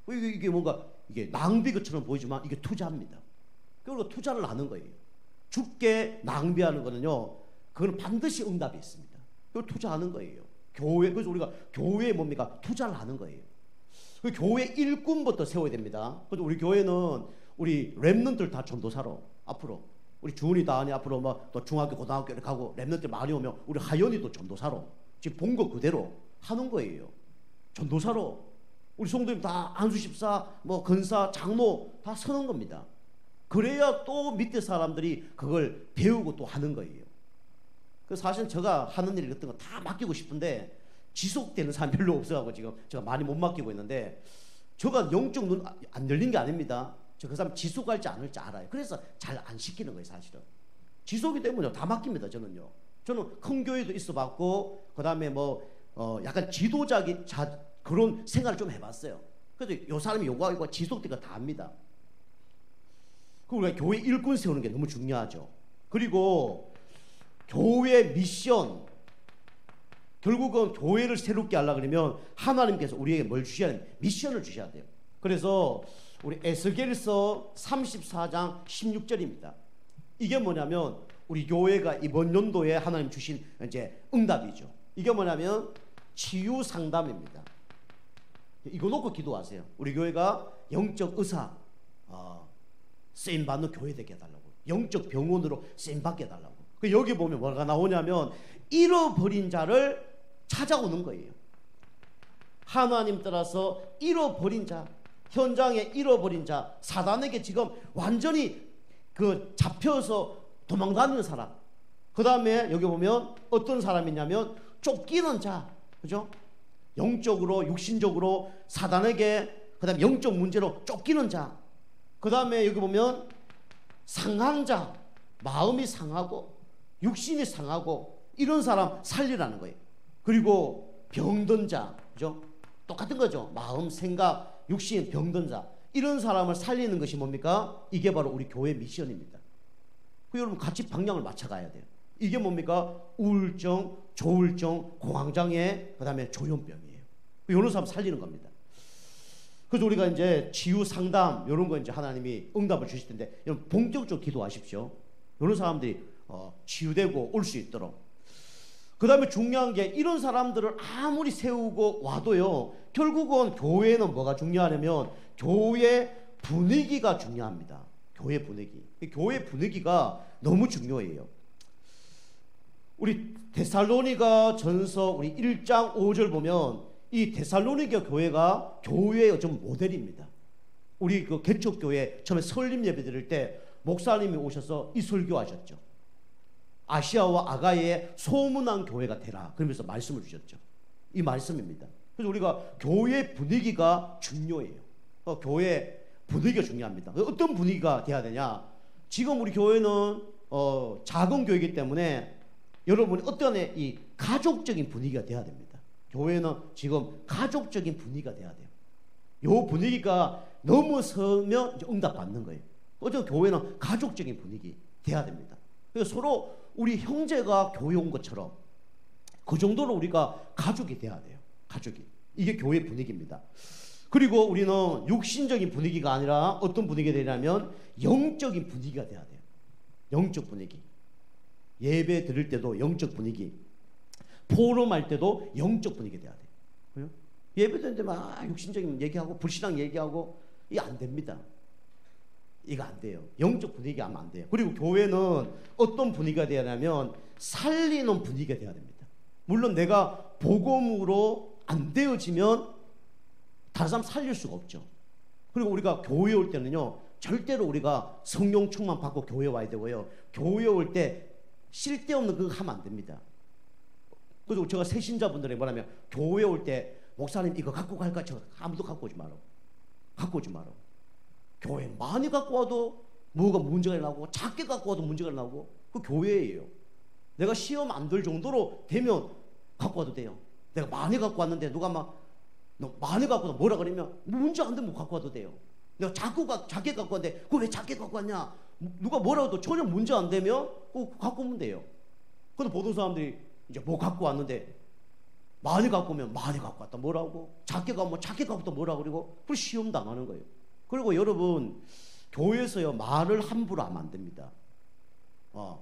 이게 뭔가 이게 낭비 것처럼 보이지만 이게 투자입니다. 그리고 투자를 하는 거예요. 죽게 낭비하는 거는요, 그건 반드시 응답이 있습니다. 그걸 투자하는 거예요. 교회, 그래서 우리가 교회에 뭡니까? 투자를 하는 거예요. 그 교회 일꾼부터 세워야 됩니다. 그래서 우리 교회는 우리 랩런들 다 전도사로 앞으로 우리 주은이 다은이 앞으로 뭐 또 중학교 고등학교 이렇게 가고 랩런들 많이 오면 우리 하연이도 전도사로 지금 본 거 그대로 하는 거예요. 전도사로 우리 성도님 다 안수집사 뭐 근사 장로 다 서는 겁니다. 그래야 또 밑에 사람들이 그걸 배우고 또 하는 거예요. 그 사실 제가 하는 일 같은 거 다 맡기고 싶은데 지속되는 사람이 별로 없어가지고 지금 제가 많이 못 맡기고 있는데, 제가 영적 눈 안 열린 게 아닙니다. 저 그 사람 지속할지 않을지 알아요. 그래서 잘 안 시키는 거예요. 사실은 지속이 되면요 다 맡깁니다. 저는 큰 교회도 있어봤고 그 다음에 뭐 약간 지도자기 그런 생활을 좀 해봤어요. 그래서 요 사람이 요구하고 지속되고 다 합니다. 우리가 교회 일꾼 세우는 게 너무 중요하죠. 그리고 교회 미션, 결국은 교회를 새롭게 하려고 그러면 하나님께서 우리에게 뭘 주셔야 돼요? 미션을 주셔야 돼요. 그래서 우리 에스겔서 34장 16절입니다. 이게 뭐냐면 우리 교회가 이번 연도에 하나님 주신 이제 응답이죠. 이게 뭐냐면 치유 상담입니다. 이거 놓고 기도하세요. 우리 교회가 영적 의사 쓰임 받는 교회 되게 해달라고, 영적 병원으로 쓰임 받게 해달라고. 여기 보면 뭐가 나오냐면 잃어버린 자를 찾아오는 거예요. 하나님 따라서 잃어버린 자, 현장에 잃어버린 자, 사단에게 지금 완전히 그 잡혀서 도망다니는 사람. 그 다음에 여기 보면 어떤 사람이냐면 쫓기는 자, 그죠? 영적으로 육신적으로 사단에게, 그 다음에 영적 문제로 쫓기는 자. 그 다음에 여기 보면 상한 자, 마음이 상하고 육신이 상하고 이런 사람 살리라는 거예요. 그리고 병든 자, 그죠? 똑같은 거죠. 마음, 생각, 육신, 병든 자, 이런 사람을 살리는 것이 뭡니까? 이게 바로 우리 교회 미션입니다. 여러분 같이 방향을 맞춰가야 돼요. 이게 뭡니까? 우울증, 조울증, 공황장애, 그 다음에 조현병이에요. 이런 사람 살리는 겁니다. 그래서 우리가 이제 치유 상담 이런 거 이제 하나님이 응답을 주실 텐데, 여러분 본격적으로 기도하십시오. 이런 사람들이 치유되고 올 수 있도록. 그 다음에 중요한 게 이런 사람들을 아무리 세우고 와도요, 결국은 교회는 뭐가 중요하냐면 교회 분위기가 중요합니다. 교회 분위기. 교회 분위기가 너무 중요해요. 우리 데살로니가 전서 우리 1장 5절 보면 이 데살로니가 교회가 교회의 좀 모델입니다. 우리 그 개척교회 처음에 설립 예배 드릴 때 목사님이 오셔서 이 설교하셨죠. 아시아와 아가야에 소문난 교회가 되라, 그러면서 말씀을 주셨죠. 이 말씀입니다. 그래서 우리가 교회 분위기가 중요해요. 교회 분위기가 중요합니다. 어떤 분위기가 돼야 되냐? 지금 우리 교회는 작은 교회이기 때문에 여러분이 어떤 이 가족적인 분위기가 돼야 됩니다. 교회는 지금 가족적인 분위기가 돼야 돼요. 이 분위기가 넘어서면 이제 응답 받는 거예요. 어떤 교회는 가족적인 분위기 돼야 됩니다. 그래서 서로 우리 형제가 교회 온 것처럼 그 정도로 우리가 가족이 돼야 돼요. 가족이. 이게 교회 분위기입니다. 그리고 우리는 육신적인 분위기가 아니라 어떤 분위기가 되냐면 영적인 분위기가 돼야 돼요. 영적 분위기. 예배 드릴 때도 영적 분위기, 포럼할 때도 영적 분위기가 돼야 돼요. 예배 드리는데 막 육신적인 얘기하고 불신앙 얘기하고 이게 안 됩니다. 이거 안 돼요. 영적 분위기가 하면 안 돼요. 그리고 교회는 어떤 분위기가 돼야 하냐면 살리는 분위기가 돼야 됩니다. 물론 내가 복음으로 안 되어지면 다른 사람 살릴 수가 없죠. 그리고 우리가 교회에 올 때는요, 절대로 우리가 성령 충만 받고 교회에 와야 되고요, 교회에 올 때 쓸데없는 그거 하면 안 됩니다. 그리고 제가 새신자분들에게 뭐냐면 교회에 올 때 목사님 이거 갖고 갈까? 저 아무도 갖고 오지 마라. 갖고 오지 마라. 교회 많이 갖고 와도 뭐가 문제가 나고, 작게 갖고 와도 문제가 나고, 그 교회예요. 내가 시험 안 들 정도로 되면 갖고 와도 돼요. 내가 많이 갖고 왔는데 누가 막 너 많이 갖고 와 뭐라 그러면 문제 안 되면 갖고 와도 돼요. 내가 작게 갖고 왔는데 그거 왜 작게 갖고 왔냐? 누가 뭐라고 해도 전혀 문제 안 되면 그거 갖고 오면 돼요. 근데 보통 사람들이 이제 뭐 갖고 왔는데 많이 갖고 오면 많이 갖고 왔다 뭐라고, 작게 갖고 오면 작게 갖고 왔다 뭐라고, 그리고 그 시험 당하는 거예요. 그리고 여러분, 교회에서요 말을 함부로 하면 안 됩니다.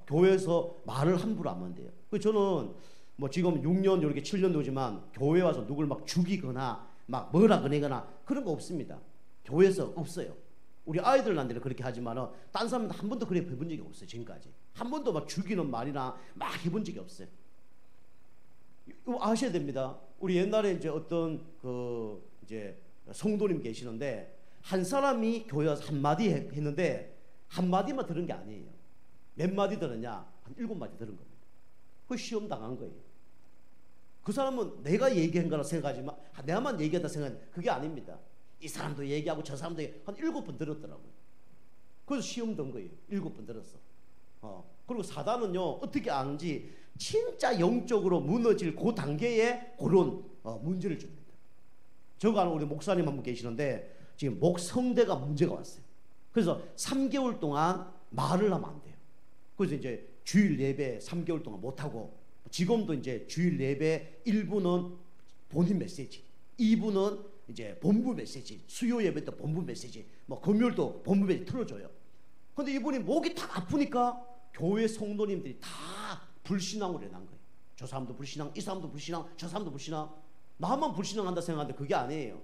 교회에서 말을 함부로 하면 안 돼요. 저는 뭐 지금 6년 이렇게 7년 되지만 교회 와서 누굴 막 죽이거나 막 뭐라 그러거나 그런 거 없습니다. 교회에서 없어요. 우리 아이들한테는 그렇게 하지만은 딴 사람은 한 번도 그래 해본 적이 없어요. 지금까지 한 번도 막 죽이는 말이나 막 해본 적이 없어요. 이거 아셔야 됩니다. 우리 옛날에 이제 어떤 그 이제 성도님 계시는데 한 사람이 교회 와서 한마디 했는데 한마디만 들은 게 아니에요. 몇 마디 들었냐? 한 7마디 들은 겁니다. 그 시험 당한 거예요. 그 사람은 내가 얘기한 거라 생각하지만 내가만 얘기한다 생각하는 그게 아닙니다. 이 사람도 얘기하고 저 사람도 한 7번 들었더라고요. 그래서 시험 든 거예요. 7번 들었어. 그리고 사단은요 어떻게 아는지 진짜 영적으로 무너질 그 단계에 그런 문제를 줍니다. 저거 아는 우리 목사님 한 분 계시는데 지금 목성대가 문제가 왔어요. 그래서 3개월 동안 말을 하면 안 돼요. 그래서 이제 주일 예배 3개월 동안 못 하고, 지금도 이제 주일 예배 1부는 본인 메시지, 2부는 이제 본부 메시지, 수요 예배 때 본부 메시지, 뭐 금요일도 본부 메시지 틀어줘요. 근데 이분이 목이 딱 아프니까 교회 성도님들이 다 불신앙으로 일어난 거예요. 저 사람도 불신앙, 이 사람도 불신앙, 저 사람도 불신앙. 나만 불신앙한다 생각하는데 그게 아니에요.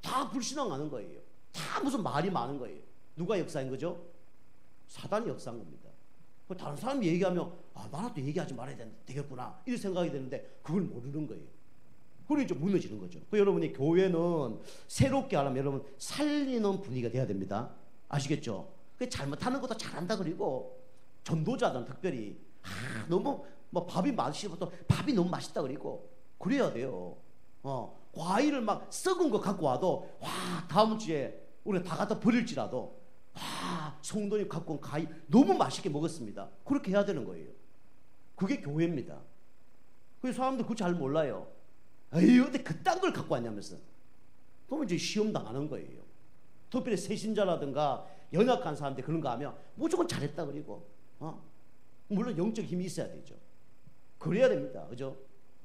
다 불신앙하는 거예요. 다 무슨 말이 많은 거예요. 누가 역사인 거죠? 사단이 역사한 겁니다. 다른 사람이 얘기하면 나라도 얘기하지 말아야 되겠구나 이런 생각이 드는데 그걸 모르는 거예요. 그리고 이제 무너지는 거죠. 여러분이 교회는 새롭게 하려면 여러분 살리는 분위기가 돼야 됩니다. 아시겠죠? 잘못하는 것도 잘한다. 그리고 전도자들은 특별히 너무 뭐 밥이 맛있고 또 밥이 너무 맛있다 그리고 그래야 돼요. 과일을 막 썩은 거 갖고 와도 다음 주에 우리가 다 갖다 버릴지라도 성도님 갖고 온 과일 너무 맛있게 먹었습니다. 그렇게 해야 되는 거예요. 그게 교회입니다. 그래서 사람들 그거 잘 몰라요. 에이 어디 그딴 걸 갖고 왔냐면서. 그러면 이제 시험 당하는 거예요. 특별히 새신자라든가 연약한 사람들 그런 거 하면 무조건 잘했다 그리고 물론 영적 힘이 있어야 되죠. 그래야 됩니다. 그죠?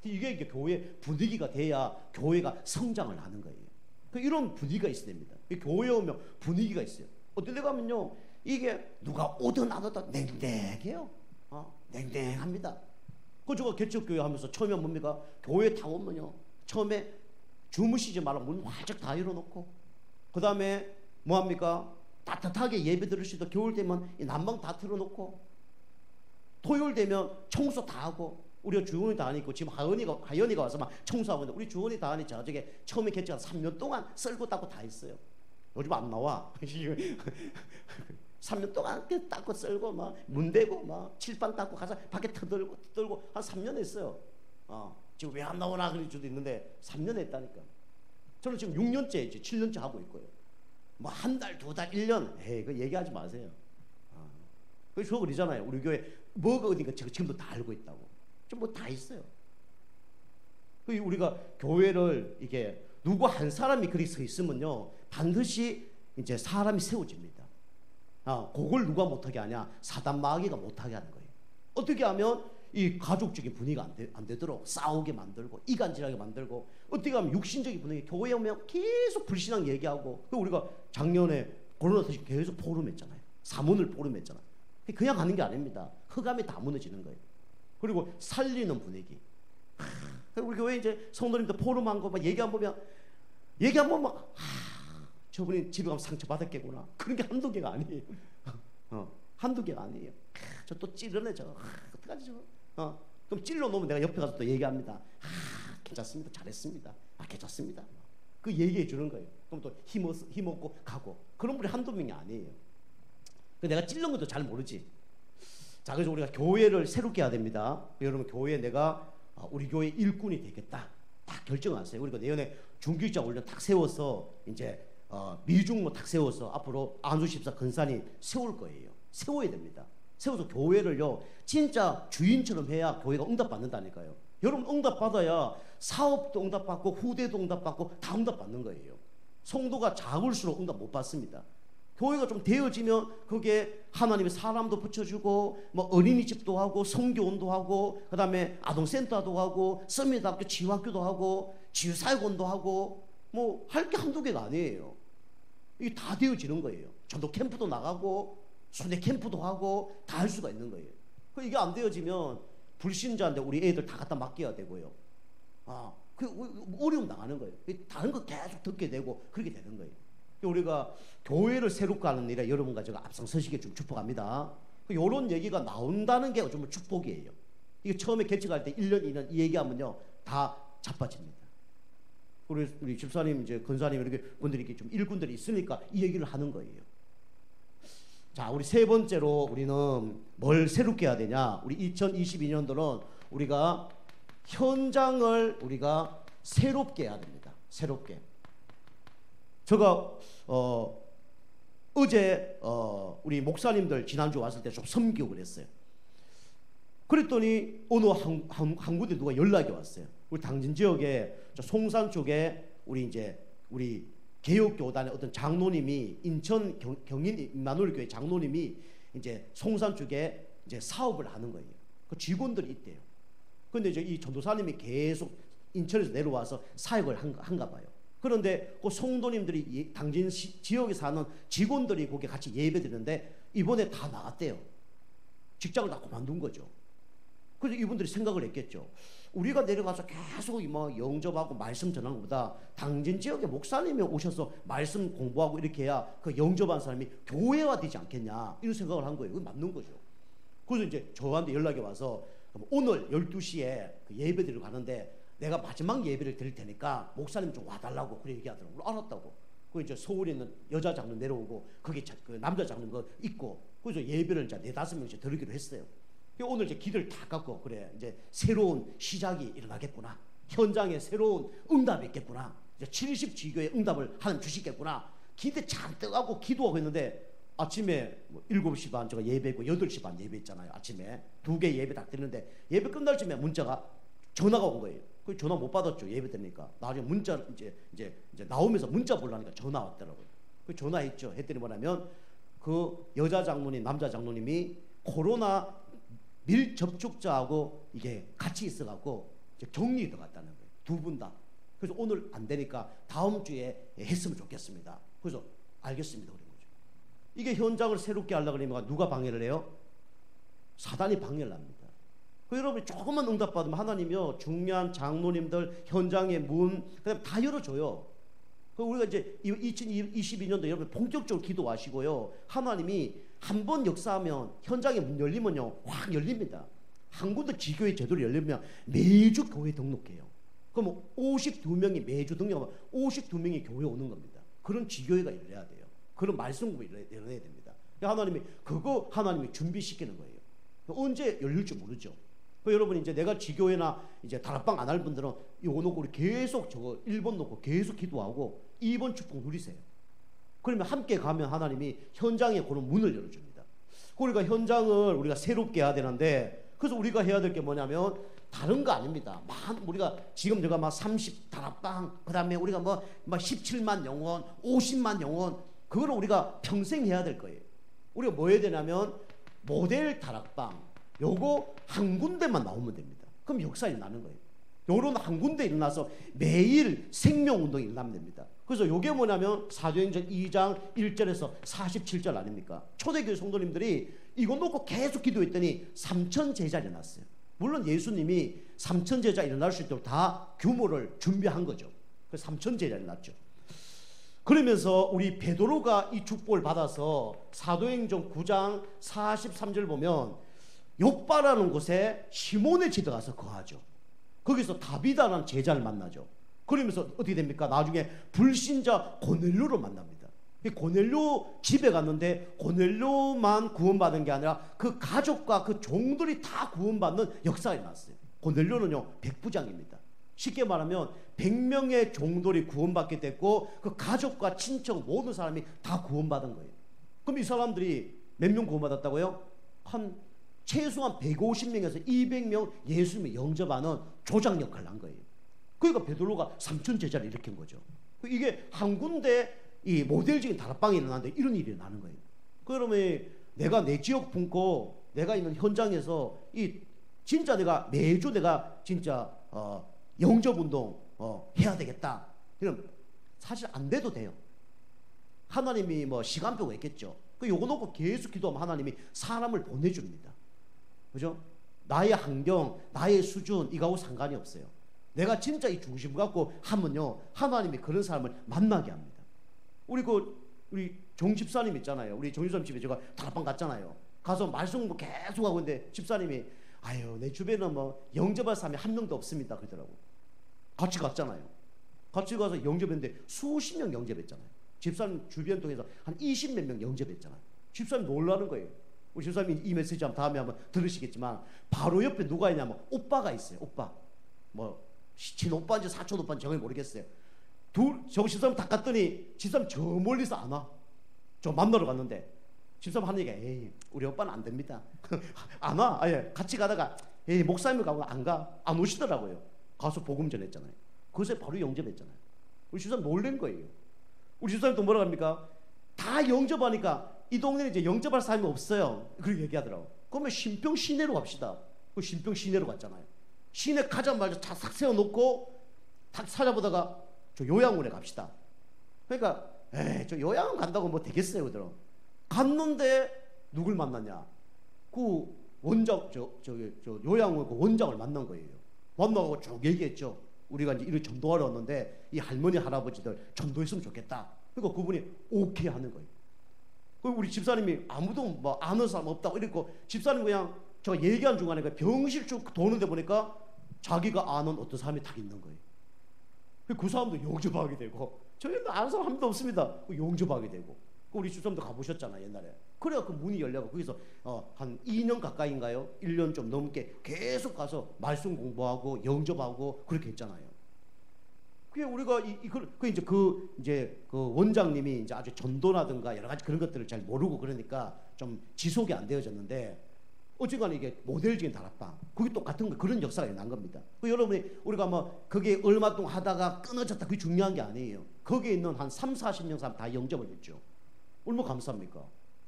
이게 교회 분위기가 돼야 교회가 성장을 하는 거예요. 이런 분위기가 있어야 됩니다. 교회 오면 분위기가 있어요. 어떤 데 가면요 이게 누가 오든 안 오든 냉랭해요. 냉랭합니다. 제가 개척교회 하면서 처음에 뭡니까? 교회 다 오면요 처음에 주무시지 말라 문 활짝 다 열어놓고, 그 다음에 뭐합니까? 따뜻하게 예배 드릴 수 있도록 겨울 되면 이 난방 다 틀어놓고, 토요일 되면 청소 다 하고, 우리가 주원이 다 하니까 지금 하연이가 와서 막 청소하고 있는데 우리 주원이 다 하니 저게 처음에 개척한 3년 동안 썰고 닦고 다 했어요. 요즘 안 나와. 3년 동안 닦고 썰고 막 문 대고 막 칠판 닦고 가서 밖에 터들고 한 3년 했어요. 지금 왜 안 나오나 그럴 수도 있는데 3년 했다니까. 저는 지금 6년째 이제 7년째 하고 있고요. 뭐 한 달, 두 달, 1년 그 얘기하지 마세요. 그래서 저 그러잖아요. 우리 교회 뭐가 어딘가 지금도 다 알고 있다고. 좀 뭐 다 있어요. 우리가 교회를 이게 누구 한 사람이 그렇게 서 있으면요 반드시 이제 사람이 세워집니다. 그걸 누가 못하게 하냐? 사단 마귀가 못하게 하는 거예요. 어떻게 하면 이 가족적인 분위기가 안 되도록 싸우게 만들고 이간질하게 만들고, 어떻게 하면 육신적인 분위기, 교회에 오면 계속 불신앙 얘기하고, 우리가 작년에 코로나 터지고 계속 포럼했잖아요. 사문을 포럼했잖아요. 그냥 하는 게 아닙니다. 흑암이 다 무너지는 거예요. 그리고 살리는 분위기. 우리 교회 이제 성도님들 포럼한 거 막 얘기한 보면 막 저분이 집에 가면 상처 받았겠구나. 그런 게 한두 개가 아니에요. 한두 개가 아니에요. 저 또 찌르네 저거. 어떡하지 저거. 그럼 찔러 놓으면 내가 옆에 가서 또 얘기합니다. 괜찮습니다. 잘했습니다. 괜찮습니다. 그 얘기해 주는 거예요. 그럼 또 힘없고 가고. 그런 분이 한두 명이 아니에요. 내가 찔른 것도 잘 모르지. 자, 그래서 우리가 교회를 새롭게 해야 됩니다. 여러분, 교회에 내가 우리 교회 일꾼이 되겠다. 딱 결정하세요. 우리가 내년에 중기자 훈련 딱 세워서 이제 미중모 딱 세워서 앞으로 안수 집사 근산이 세울 거예요. 세워야 됩니다. 세워서 교회를요 진짜 주인처럼 해야 교회가 응답받는다니까요. 여러분 응답받아야 사업도 응답받고 후대도 응답받고 다 응답받는 거예요. 성도가 작을수록 응답 못 받습니다. 교회가 좀 되어지면 거기에 하나님의 사람도 붙여주고 뭐 어린이집도 하고 성교원도 하고 그다음에 아동센터도 하고 서밋학교 치유학교도 하고 치유사역원도 하고 뭐 할 게 한두 개가 아니에요. 이게 다 되어지는 거예요. 전도 캠프도 나가고 순회 캠프도 하고 다 할 수가 있는 거예요. 이게 안 되어지면 불신자인데 우리 애들 다 갖다 맡겨야 되고요. 그 어려움 당하는 거예요. 다른 거 계속 듣게 되고 그렇게 되는 거예요. 우리가 교회를 새롭게 하는 일에 여러분과 제가 앞장서시게 좀 축복합니다. 이런 얘기가 나온다는 게 어쩌면 축복이에요. 이게 처음에 개척할 때 1년, 2년 이 얘기하면요 다 자빠집니다. 우리 집사님, 이제 권사님 이렇게 분들이 좀 일꾼들이 있으니까 이 얘기를 하는 거예요. 자, 우리 세 번째로 우리는 뭘 새롭게 해야 되냐? 우리 2022년도는 우리가 현장을 우리가 새롭게 해야 됩니다. 새롭게. 제가 어제 우리 목사님들 지난주 왔을 때 좀 섬기고 그랬어요. 그랬더니 어느 한 군데 누가 연락이 왔어요. 우리 당진 지역에 송산 쪽에 우리 개혁교단의 어떤 장로님이 인천 경인 임마누엘 교회 장로님이 이제 송산 쪽에 이제 사업을 하는 거예요. 그 직원들이 있대요. 그런데 이제 이 전도사님이 계속 인천에서 내려와서 사역을 한가 봐요. 그런데 그 성도님들이 당진 지역에 사는 직원들이 거기 같이 예배드리는데 이번에 다 나갔대요. 직장을 다 그만둔 거죠. 그래서 이분들이 생각을 했겠죠. 우리가 내려가서 계속 뭐 영접하고 말씀 전하는 것보다 당진 지역에 목사님이 오셔서 말씀 공부하고 이렇게 해야 그 영접한 사람이 교회화 되지 않겠냐 이런 생각을 한 거예요. 그게 맞는 거죠. 그래서 이제 저한테 연락이 와서 오늘 12시에 그 예배 드리러 가는데 내가 마지막 예배를 드릴 테니까 목사님 좀 와달라고 그래 얘기하더라고요. 알았다고. 그 이제 서울에 있는 여자 장로 내려오고 거기 그 남자 장로 그 있고 그래서 예배를 이제 4-5명씩 드리기로 했어요. 오늘 이제 기도를 다 깎고 그래 이제 새로운 시작이 일어나겠구나. 현장에 새로운 응답이 있겠구나. 이제 70지교의 응답을 하나님 주시겠구나. 기대 잔뜩 하고 기도하고 있는데 아침에 7시 반 제가 예배고 8시 반 예배 있잖아요. 아침에 2개 예배 딱 드리는데 예배 끝날 쯤에 문자가 전화가 온 거예요. 그 전화 못 받았죠. 예배 드리니까. 나중에 문자 이제 나오면서 문자 보려니까 전화 왔더라고요. 그 전화했죠. 했더니 뭐냐면 그 여자 장로님, 남자 장로님이 코로나 밀접촉자하고 이게 같이 있어갖고 격리 들어갔다는 거예요. 두 분 다. 그래서 오늘 안 되니까 다음 주에 했으면 좋겠습니다. 그래서 알겠습니다. 그런 거죠. 이게 현장을 새롭게 하려고 그러면 누가 방해를 해요? 사단이 방해를 합니다. 여러분이 조금만 응답받으면 하나님이요 중요한 장로님들 현장의 문 그다음 다 열어줘요. 우리가 이제 2022년도 여러분 본격적으로 기도하시고요. 하나님이 한 번 역사하면 현장의 문 열리면요 확 열립니다. 한 군데 지교회 제대로 열리면 매주 교회 등록해요. 그럼 52명이 매주 등록하면 52명이 교회 오는 겁니다. 그런 지교회가 열려야 돼요. 그런 말씀국이 열려야 됩니다. 하나님이 준비시키는 거예요. 언제 열릴지 모르죠. 여러분 이제 내가 지교회나 이제 다락방 안 할 분들은 이거 놓고 우리 계속 저거 1번 놓고 계속 기도하고 2번 축복 누리세요. 그러면 함께 가면 하나님이 현장에 그런 문을 열어줍니다. 그러니까 현장을 우리가 새롭게 해야 되는데 그래서 우리가 해야 될 게 뭐냐면 다른 거 아닙니다. 우리가 지금 제가 막 30 다락방 그다음에 우리가 막 17만 영혼 50만 영혼 그거를 우리가 평생 해야 될 거예요. 우리가 뭐 해야 되냐면 모델 다락방 요거 한 군데만 나오면 됩니다. 그럼 역사가 일어나는 거예요. 요런 한 군데 일어나서 매일 생명운동이 일어나면 됩니다. 그래서 요게 뭐냐면 사도행전 2장 1절에서 47절 아닙니까? 초대교회 성도님들이 이거 놓고 계속 기도했더니 3,000 제자 일어났어요. 물론 예수님이 3,000 제자 일어날 수 있도록 다 규모를 준비한 거죠. 그래서 3,000 제자 일어났죠. 그러면서 우리 베드로가 이 축복을 받아서 사도행전 9장 43절 보면 욥바라는 곳에 시몬의 집에 가서 거하죠. 거기서 다비다라는 제자를 만나죠. 그러면서 어떻게 됩니까? 나중에 불신자 고넬료를 만납니다. 고넬료 집에 갔는데 고넬료만 구원받은 게 아니라 그 가족과 그 종들이 다 구원받는 역사가 일어났어요. 고넬료는요 백부장입니다. 쉽게 말하면 100명의 종들이 구원받게 됐고 그 가족과 친척 모든 사람이 다 구원받은 거예요. 그럼 이 사람들이 몇 명 구원받았다고요? 한 최소한 150명에서 200명 예수님을 영접하는 조장 역할을 한 거예요. 그러니까 베드로가 3천 제자를 일으킨 거죠. 이게 한 군데 이 모델적인 다락방이 일어나는데 이런 일이 나는 거예요. 그러면 내가 내 지역 품고 내가 있는 현장에서 이 진짜 내가 매주 내가 진짜 영접운동 해야 되겠다. 그럼 사실 안 돼도 돼요. 하나님이 뭐 시간표가 있겠죠. 그 요거 놓고 계속 기도하면 하나님이 사람을 보내줍니다. 그죠? 나의 환경, 나의 수준 이거하고 상관이 없어요. 내가 진짜 이 중심 갖고 하면요, 하나님이 그런 사람을 만나게 합니다. 우리 정 집사님 있잖아요. 우리 정 집사님 집에 제가 다락방 갔잖아요. 가서 말씀 뭐 계속 하고 있는데 집사님이 아유 내 주변에는 뭐 영접할 사람이 한 명도 없습니다 그러더라고. 같이 갔잖아요. 같이 가서 영접했는데 수십 명 영접했잖아요. 집사님 주변 통해서 한 20몇 명 영접했잖아요. 집사님 놀라는 거예요. 우리 집사님 이 메시지 다음에 한번 들으시겠지만 바로 옆에 누가 있냐면 오빠가 있어요. 오빠 뭐 친오빠인지 사촌오빠인지 정확히 모르겠어요. 저 집사님 다 갔더니 집사님 저 멀리서 안 와. 저 만나러 갔는데 집사님 하는 얘기가 에이 우리 오빠는 안 됩니다. 안 와. 아예 같이 가다가 에이 목사님을 가고 안 가. 안 오시더라고요. 가서 복음 전했잖아요. 그것에 바로 영접했잖아요. 우리 집사님 놀란 거예요. 우리 집사님 또 뭐라 합니까? 다 영접하니까 이 동네에 이제 영접할 사람이 없어요. 그렇게 얘기하더라고. 그러면 신평 시내로 갑시다. 그 신평 시내로 갔잖아요. 시내 가자마자 차 싹 세워놓고 탁 찾아보다가 저 요양원에 갑시다. 그러니까 에이 저 요양원 간다고 뭐 되겠어요 그들은. 갔는데 누굴 만났냐? 그 원장 저 요양원 그 원장을 만난 거예요. 만나고 쭉 얘기했죠. 우리가 이제 이를 전도하러 왔는데 이 할머니 할아버지들 전도했으면 좋겠다. 그러니까 그분이 오케이 하는 거예요. 우리 집사님이 아무도 뭐 아는 사람 없다고 이랬고 집사님 그냥 저 얘기한 중간에 병실 쭉 도는데 보니까 자기가 아는 어떤 사람이 딱 있는 거예요. 그 사람도 영접하게 되고 저희는 아는 사람 한 명도 없습니다. 영접하게 되고 우리 집사님도 가보셨잖아요 옛날에. 그래야 그 문이 열려고 거기서 한 2년 가까이인가요? 1년 좀 넘게 계속 가서 말씀 공부하고 영접하고 그렇게 했잖아요. 그게 우리가 이제 그 원장님이 이제 아주 전도라든가 여러 가지 그런 것들을 잘 모르고 그러니까 좀 지속이 안 되어졌는데 어쨌거나 이게 모델적인 다락방 그게 똑같은 거 그런 역사가 난 겁니다. 여러분이 우리가 뭐 거기에 얼마 동안 하다가 끊어졌다 그게 중요한 게 아니에요. 거기에 있는 한 3, 40명 사람 다 영접을 했죠. 얼마나 감사합니까?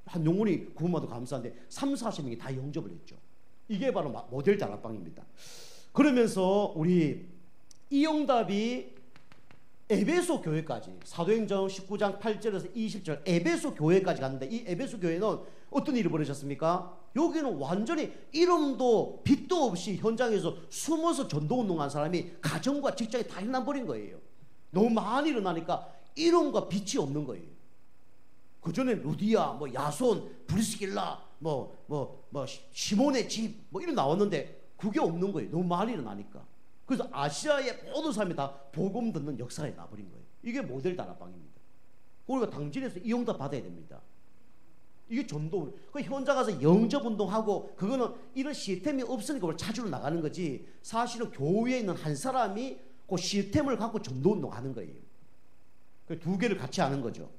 한 영혼이 구원받아도 감사한데 3, 40명이 다 영접을 했죠. 이게 바로 모델 다락방입니다. 그러면서 우리 이영답이 에베소 교회까지 사도행전 19장 8절에서 20절 에베소 교회까지 갔는데 이 에베소 교회는 어떤 일이 벌어졌습니까? 여기는 완전히 이름도 빛도 없이 현장에서 숨어서 전도운동한 사람이 가정과 직장에 다 일어나버린 거예요. 너무 많이 일어나니까 이름과 빛이 없는 거예요. 그 전에 루디아, 뭐 야손, 브리스길라, 시몬의 집, 뭐 이런 나왔는데 그게 없는 거예요. 너무 많이 일어나니까. 그래서 아시아의 모든 사람이 다 복음 듣는 역사에 나버린 거예요. 이게 모델 다락방입니다. 우리가 당진에서 이용다 받아야 됩니다. 이게 전도. 그 현장 가서 영접 운동하고 그거는 이런 시스템이 없으니까 그걸 찾으러 나가는 거지. 사실은 교회에 있는 한 사람이 그 시스템을 갖고 전도 운동하는 거예요. 그 두 개를 같이 하는 거죠.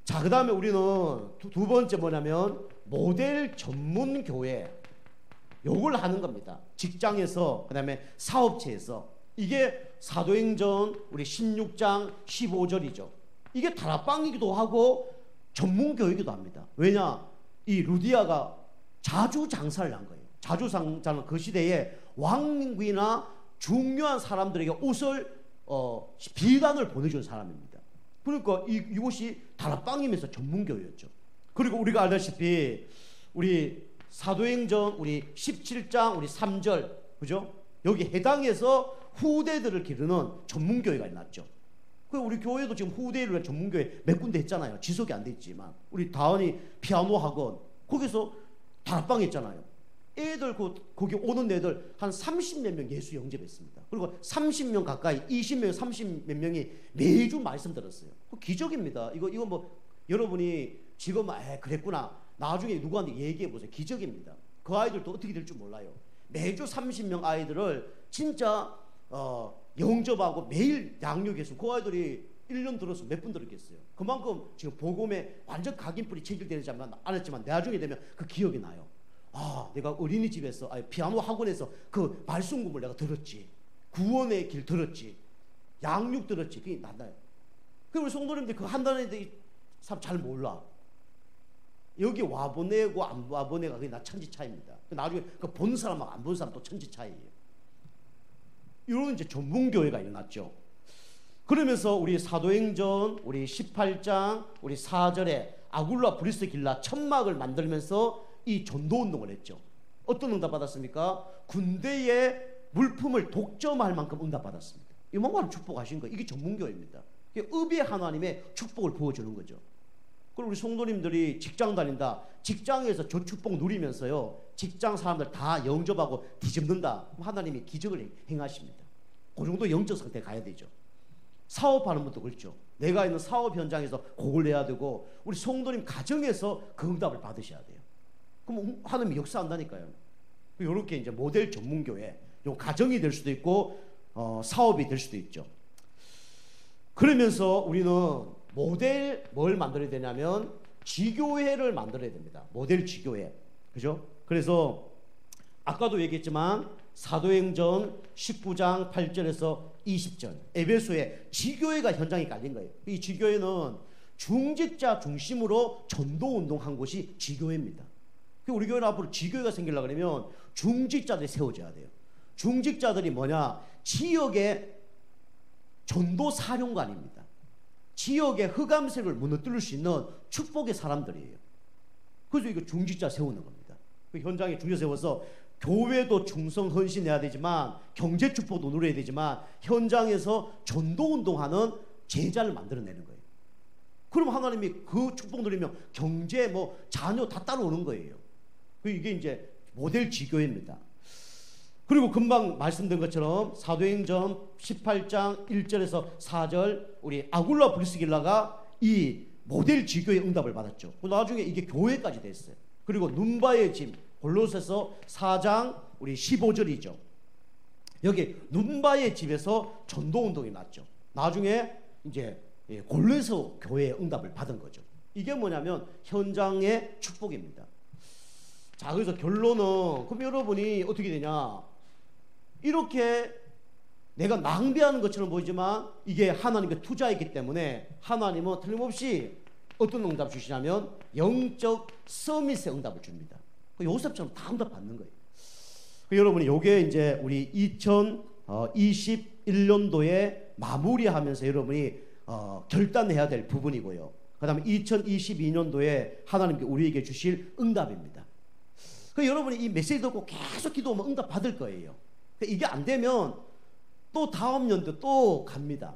자, 그 다음에 우리는 두 번째 뭐냐면 모델 전문 교회. 요걸 하는 겁니다. 직장에서 그 다음에 사업체에서. 이게 사도행전 우리 16장 15절이죠. 이게 다락방이기도 하고 전문교회이기도 합니다. 왜냐? 이 루디아가 자주 장사를 한 거예요. 자주 장사는 그 시대에 왕비나 중요한 사람들에게 옷을 비단을 보내준 사람입니다. 그러니까 이곳이 다락방이면서 전문교회였죠. 그리고 우리가 알다시피 우리 사도행전 우리 17장 우리 3절 그죠? 여기 해당해서 후대들을 기르는 전문교회가 났죠. 우리 교회도 지금 후대를 전문교회 몇 군데 했잖아요. 지속이 안 됐지만 우리 다은이 피아노 학원 거기서 다락방 했잖아요. 애들 거기 오는 애들 한 30몇 명 예수 영접했습니다. 그리고 30명 가까이 20명 30몇 명이 매주 말씀 들었어요. 기적입니다. 이거 뭐 여러분이 지금 그랬구나 나중에 누구한테 얘기해 보세요. 기적입니다. 그 아이들도 어떻게 될 줄 몰라요. 매주 30명 아이들을 진짜 영접하고 매일 양육해서 그 아이들이 1년 들어서 몇 분 들었겠어요. 그만큼 지금 복음에 완전 각인뿔이 체질되지 않았지만 나중에 되면 그 기억이 나요. 아, 내가 어린이집에서, 아니, 피아노 학원에서 그 말씀금을 내가 들었지. 구원의 길 들었지. 양육 들었지. 그게 난다요. 그럼 우리 성도님들 그 한다는 데 사람 잘 몰라. 여기 와보내고 안 와보내가 그게 나 천지 차이입니다. 나중에 그 본 사람하고 안 본 사람 또 천지 차이예요. 이런 이제 전문교회가 일어났죠. 그러면서 우리 사도행전 우리 18장 우리 4절에 아굴라 브리스길라 천막을 만들면서 이 전도운동을 했죠. 어떤 응답 받았습니까? 군대의 물품을 독점할 만큼 응답 받았습니다. 이만큼 축복하신 거예요. 이게 전문교회입니다. 의의 하나님의 축복을 부어주는 거죠. 그리고 우리 성도님들이 직장 다닌다. 직장에서 저 축복 누리면서요. 직장 사람들 다 영접하고 뒤집는다. 하나님이 기적을 행하십니다. 그 정도 영적 상태에 가야 되죠. 사업하는 분도 그렇죠. 내가 있는 사업 현장에서 그걸 내야 되고 우리 성도님 가정에서 그 응답을 받으셔야 돼요. 그럼 하나님이 역사한다니까요. 이렇게 이제 모델 전문교회, 요 가정이 될 수도 있고 사업이 될 수도 있죠. 그러면서 우리는 모델 뭘 만들어야 되냐면 지교회를 만들어야 됩니다. 모델 지교회. 그죠? 그래서 아까도 얘기했지만 사도행전 19장 8절에서 20절 에베소에 지교회가 현장에 깔린 거예요. 이 지교회는 중직자 중심으로 전도운동한 곳이 지교회입니다. 우리 교회는 앞으로 지교회가 생기려고 그러면 중직자들이 세워져야 돼요. 중직자들이 뭐냐? 지역의 전도 사령관입니다. 지역의 흑암색을 무너뜨릴 수 있는 축복의 사람들이에요. 그래서 이거 중직자 세우는 겁니다. 그 현장에 중직자 세워서 교회도 충성 헌신해야 되지만 경제 축복도 누려야 되지만 현장에서 전도운동하는 제자를 만들어내는 거예요. 그럼 하나님이 그 축복 누리면 경제 뭐 자녀 다 따라오는 거예요. 이게 이제 모델 지교회입니다. 그리고 금방 말씀드린 것처럼 사도행전 18장 1절에서 4절 우리 아굴라 브리스길라가 이 모델 지교의 응답을 받았죠. 나중에 이게 교회까지 됐어요. 그리고 눈바의 집 골로새서 4장 우리 15절이죠. 여기 눈바의 집에서 전도운동이 났죠. 나중에 이제 골로새 교회의 응답을 받은 거죠. 이게 뭐냐면 현장의 축복입니다. 자, 그래서 결론은 그럼 여러분이 어떻게 되냐? 이렇게 내가 낭비하는 것처럼 보이지만 이게 하나님의 투자이기 때문에 하나님은 틀림없이 어떤 응답 주시냐면 영적 서밋의 응답을 줍니다. 요셉처럼 다 응답 받는 거예요. 여러분이 요게 이제 우리 2021년도에 마무리하면서 여러분이 결단해야 될 부분이고요. 그 다음에 2022년도에 하나님께 우리에게 주실 응답입니다. 여러분이 이 메시지 듣고 계속 기도하면 응답 받을 거예요. 이게 안 되면 또 다음 연도 또 갑니다.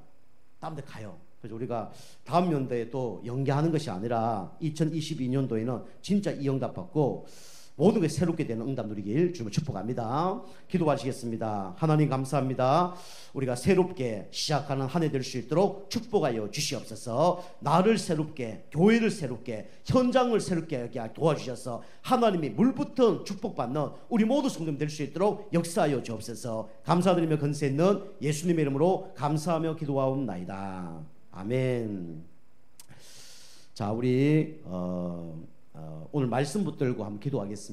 다음 데 가요. 그래서 우리가 다음 연도에 또 연기하는 것이 아니라 2022년도에는 진짜 이 응답 받고 모든 게 새롭게 되는 응답 누리길 주님을 축복합니다. 기도하시겠습니다. 하나님 감사합니다. 우리가 새롭게 시작하는 한 해 될 수 있도록 축복하여 주시옵소서. 나를 새롭게, 교회를 새롭게, 현장을 새롭게 하게 도와주셔서 하나님이 물붙은 축복받는 우리 모두 성도님 될 수 있도록 역사하여 주옵소서. 감사드리며 건세 있는 예수님의 이름으로 감사하며 기도하옵나이다. 아멘. 자, 우리 오늘 말씀 붙들고 한번 기도하겠습니다.